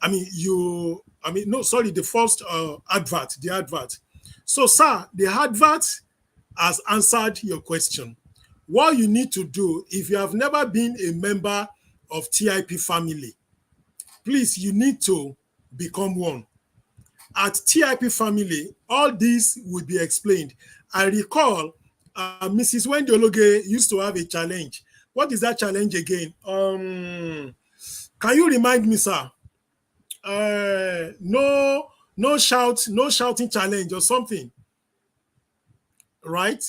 the first advert. So, sir, the advert has answered your question. What you need to do, if you have never been a member of TIP family, please, you need to become one. At TIP family, all this will be explained. I recall Mrs. Wendy Ologe used to have a challenge. What is that challenge again? Can you remind me, sir? No shouting challenge or something, right?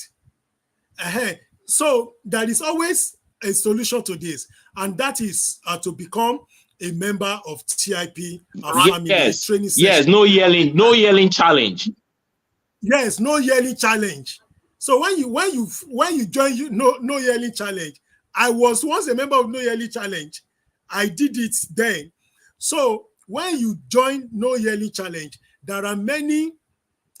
So there is always a solution to this, and that is to become a member of TIP family. Yes, training session. Yes, no yelling challenge. Yes, no yelling challenge. So when you join no yelling challenge, I was once a member of no yelling challenge. I did it then. So when you join no yelling challenge, there are many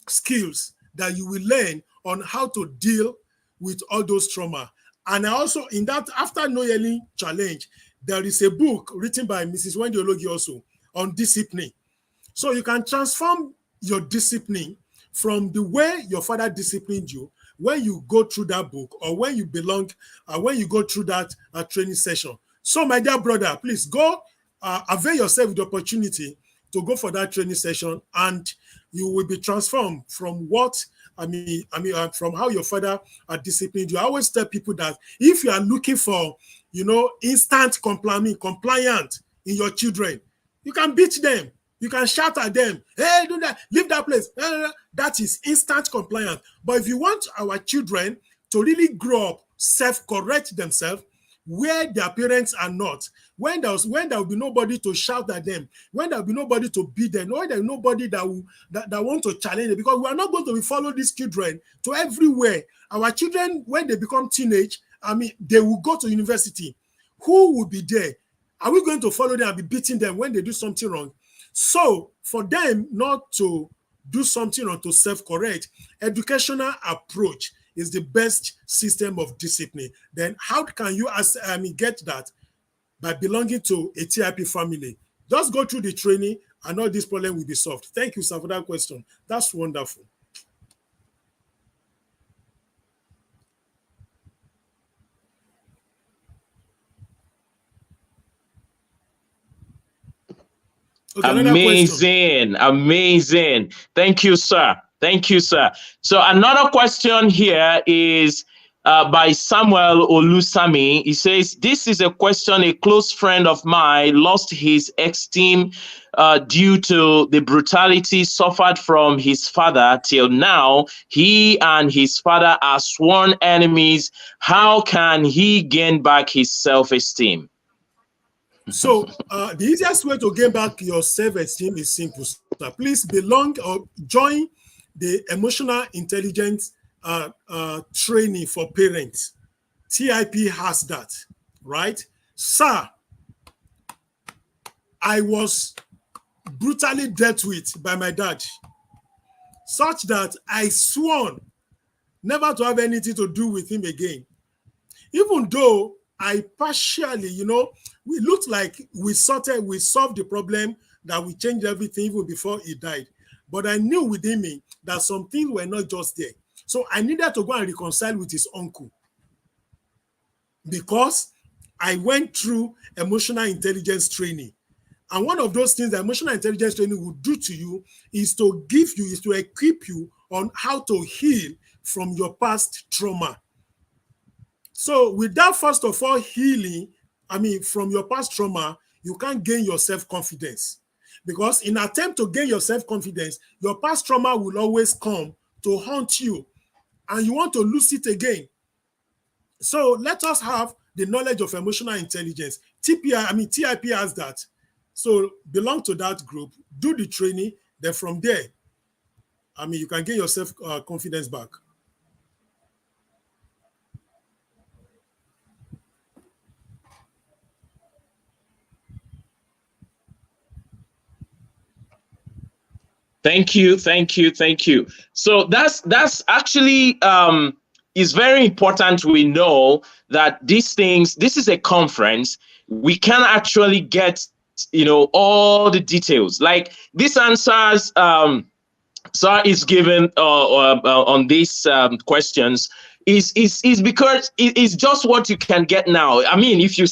skills that you will learn on how to deal with all those trauma. And I also, in that, after no yelling challenge, there is a book written by Mrs. Wendy Ologi also on discipline. So you can transform your discipline from the way your father disciplined you when you go through that book, or when you go through that training session. So my dear brother, please go avail yourself with the opportunity to go for that training session, and you will be transformed from from how your father disciplined you. I always tell people that if you are looking for, instant compliant in your children, you can beat them. You can shout at them, hey, do that, leave that place. That is instant compliance. But if you want our children to really grow up, self-correct themselves, where their parents are not, when there will be nobody to shout at them, when there will be nobody to beat them, when there will be nobody that want to challenge them, because we are not going to follow these children to everywhere. Our children, when they become teenage, they will go to university. Who will be there? Are we going to follow them and be beating them when they do something wrong? So for them not to do something or to self-correct, educational approach is the best system of discipline. Then how can you get that? By belonging to a TIP family. Just go through the training and all this problem will be solved. Thank you, sir, for that question. That's wonderful. Okay, amazing. Thank you, sir. So another question here is by Samuel Olusami. He says, this is a question a close friend of mine lost his esteem due to the brutality suffered from his father. Till now, he and his father are sworn enemies. How can he gain back his self-esteem? So the easiest way to gain back your self-esteem is simple. Please belong or join the emotional intelligence training for parents. TIP has that, right? Sir, I was brutally dealt with by my dad, such that I swore never to have anything to do with him again. Even though I partially, we looked like we solved the problem, that we changed everything even before he died. But I knew within me that some things were not just there. So I needed to go and reconcile with his uncle, because I went through emotional intelligence training. And one of those things that emotional intelligence training will do to you is to equip you on how to heal from your past trauma. So without first of all healing, from your past trauma, you can't gain your self-confidence. Because in attempt to gain your self-confidence, your past trauma will always come to haunt you, and you want to lose it again. So let us have the knowledge of emotional intelligence. TIP has that. So belong to that group, do the training, then from there, you can get your self-confidence back. Thank you. So that's actually is very important. We know that this is a conference. We can actually get all the details. Like these answers Sir is given on these questions is because it's just what you can get now. I mean, if you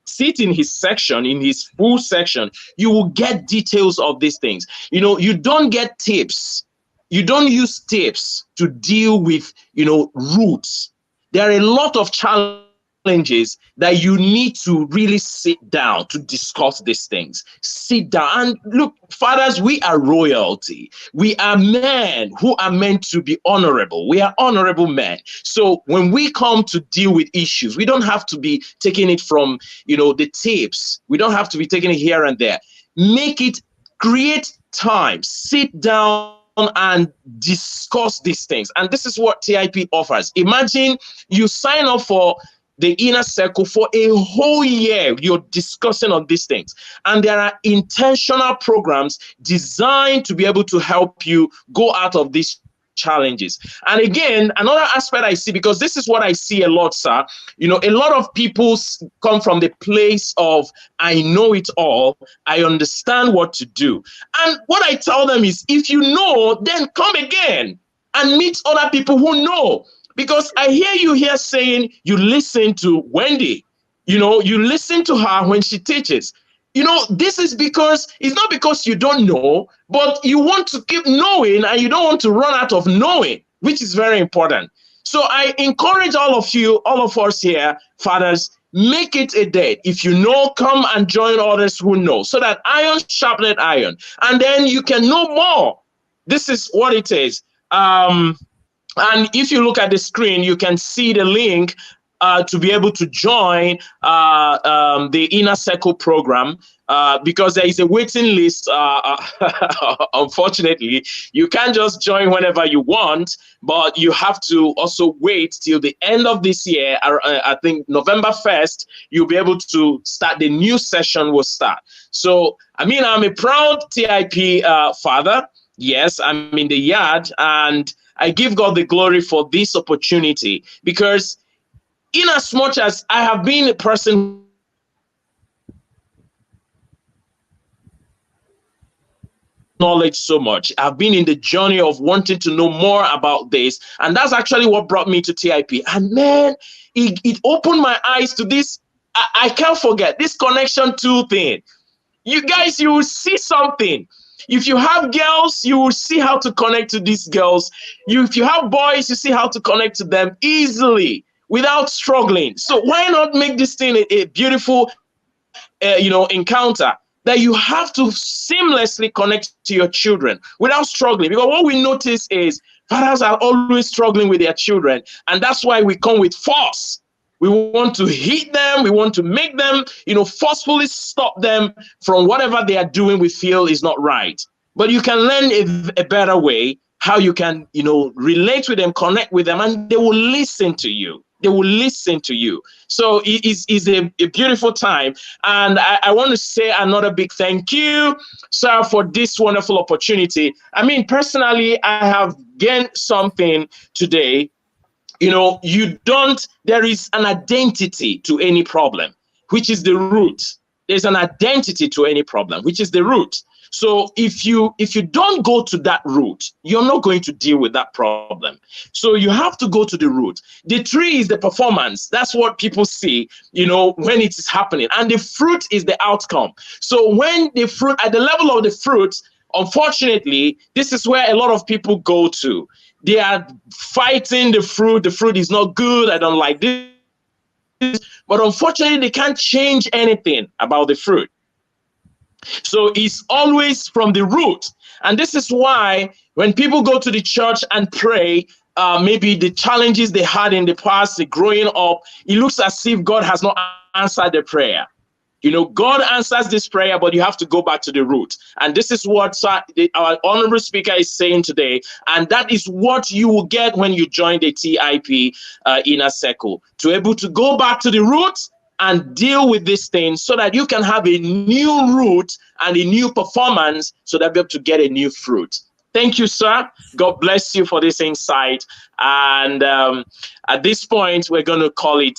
sit in his section, in his full section, you will get details of these things. You don't get tips. You don't use tips to deal with, roots. There are a lot of challenges that you need to really sit down to discuss these things. Sit down and look, fathers, we are royalty. We are men who are meant to be honorable. We are honorable men. So when we come to deal with issues, we don't have to be taking it from, the tips. We don't have to be taking it here and there. Create time, sit down and discuss these things. And this is what TIP offers. Imagine you sign up for the inner circle for a whole year. You're discussing on these things, and there are intentional programs designed to be able to help you go out of these challenges. And again, another aspect I see, because this is what I see a lot, sir, a lot of people come from the place of, I know it all, I understand what to do. And what I tell them is, if you know, then come again and meet other people who know. Because I hear you here saying you listen to Wendy, you listen to her when she teaches. This is because it's not because you don't know, but you want to keep knowing and you don't want to run out of knowing, which is very important. So I encourage all of us here, fathers, make it a date. If you know, come and join others who know, so that iron sharpened iron, and then you can know more. This is what it is. And if you look at the screen, you can see the link to be able to join the Inner Circle program, because there is a waiting list. Unfortunately, you can't just join whenever you want, but you have to also wait till the end of this year. I think November 1st, you'll be able to start. The new session will start. So, I'm a proud TIP father. Yes, I'm in the yard, and I give God the glory for this opportunity, because in as much as I have been a person knowledge so much, I've been in the journey of wanting to know more about this, and that's actually what brought me to TIP. And man, it opened my eyes to this. I can't forget this connection tool thing. You guys, you will see something. If you have girls, you will see how to connect to these girls. If you have boys, you see how to connect to them easily without struggling. So why not make this thing a beautiful, encounter that you have to seamlessly connect to your children without struggling? Because what we notice is fathers are always struggling with their children, and that's why we come with force. We want to hit them. We want to make them, forcefully stop them from whatever they are doing we feel is not right. But you can learn a better way, how you can, relate with them, connect with them, and they will listen to you. They will listen to you. So it is a beautiful time. And I want to say another big thank you, sir, for this wonderful opportunity. I mean, personally, I have gained something today. There is an identity to any problem, which is the root. There's an identity to any problem, which is the root. So if you don't go to that root, you're not going to deal with that problem. So you have to go to the root. The tree is the performance. That's what people see, when it is happening. And the fruit is the outcome. So when the fruit, at the level of the fruit, unfortunately, this is where a lot of people go to. They are fighting the fruit. The fruit is not good. I don't like this. But unfortunately, they can't change anything about the fruit. So it's always from the root. And this is why when people go to the church and pray, maybe the challenges they had in the past, growing up, it looks as if God has not answered the prayer. God answers this prayer, but you have to go back to the root. And this is what our honorable speaker is saying today. And that is what you will get when you join the TIP Inner Circle, to able to go back to the root and deal with these things so that you can have a new root and a new performance so that you're able to get a new fruit. Thank you, sir. God bless you for this insight. And at this point, we're going to call it,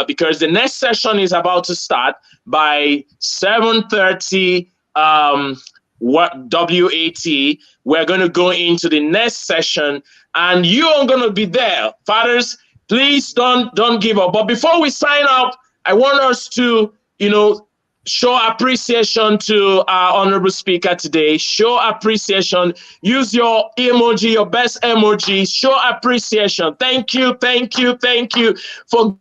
because the next session is about to start by 7:30 WAT. We're going to go into the next session, and you are going to be there. Fathers, please don't give up. But before we sign up, I want us to, show appreciation to our honorable speaker today. Show appreciation. Use your emoji, your best emoji. Show appreciation. Thank you for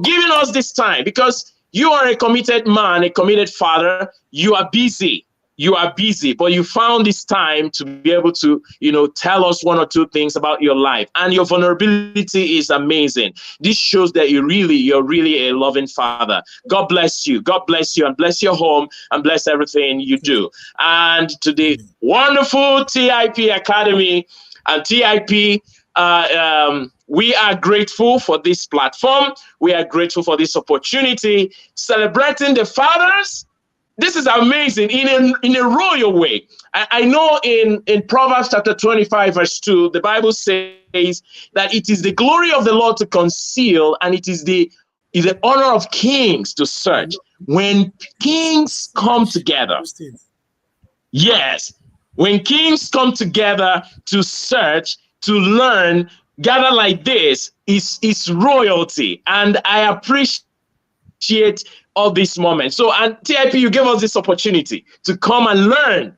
giving us this time, because you are a committed man, a committed father. You are busy, but you found this time to be able to, tell us one or two things about your life, and your vulnerability is amazing. This shows that you're really a loving father. God bless you, and bless your home, and bless everything you do. And to the wonderful TIP Academy and TIP, we are grateful for this platform. We are grateful for this opportunity, celebrating the fathers. This is amazing in a royal way. I know in Proverbs chapter 25, verse 2, the Bible says that it is the glory of the Lord to conceal, and it is the honor of kings to search. When kings come together, yes, when kings come together to search, to learn, gather like this, is royalty. And I appreciate all these moments. So, and TIP, you gave us this opportunity to come and learn,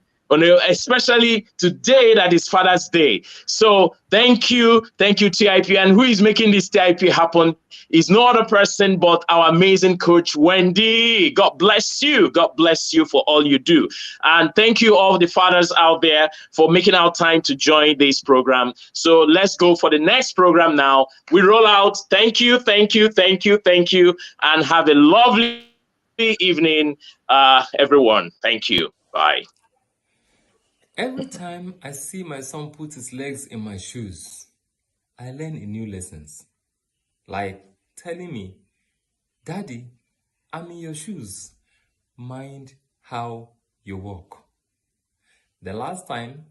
especially today that is Father's Day. So thank you, TIP. And who is making this TIP happen is no other person but our amazing coach, Wendy. God bless you. God bless you for all you do. And thank you all the fathers out there for making our time to join this program. So let's go for the next program now. We roll out. Thank you, and have a lovely evening, everyone. Thank you. Bye. Every time I see my son put his legs in my shoes, I learn a new lessons. Like telling me, Daddy, I'm in your shoes. Mind how you walk. The last time,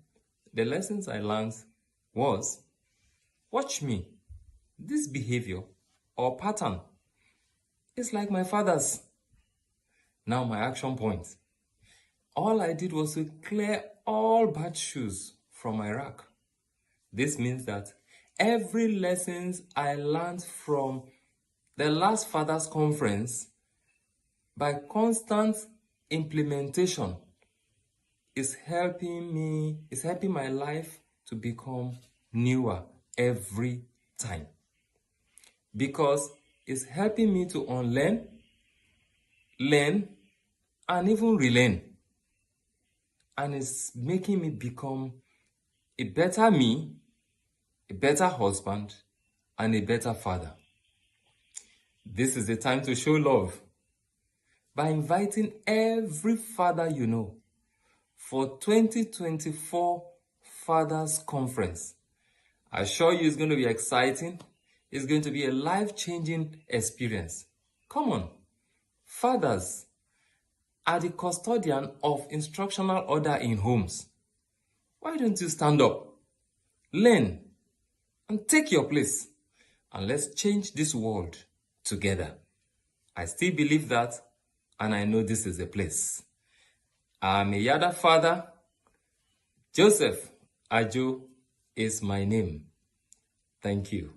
the lessons I learned was, watch me. This behavior or pattern is like my father's. Now my action point. All I did was to clear all bad shoes from my rack. This means that every lessons I learned from the last Fathers Conference, by constant implementation, is helping my life to become newer every time. Because it's helping me to unlearn, learn, and even relearn. And it's making me become a better me, a better husband, and a better father. This is the time to show love by inviting every father you know for 2024 Fathers Conference. I assure you it's going to be exciting. is going to be a life-changing experience. Come on. Fathers are the custodian of instructional order in homes. Why don't you stand up, learn, and take your place, and let's change this world together. I still believe that, and I know this is a place. I'm a Yada father. Joseph Ajo is my name. Thank you.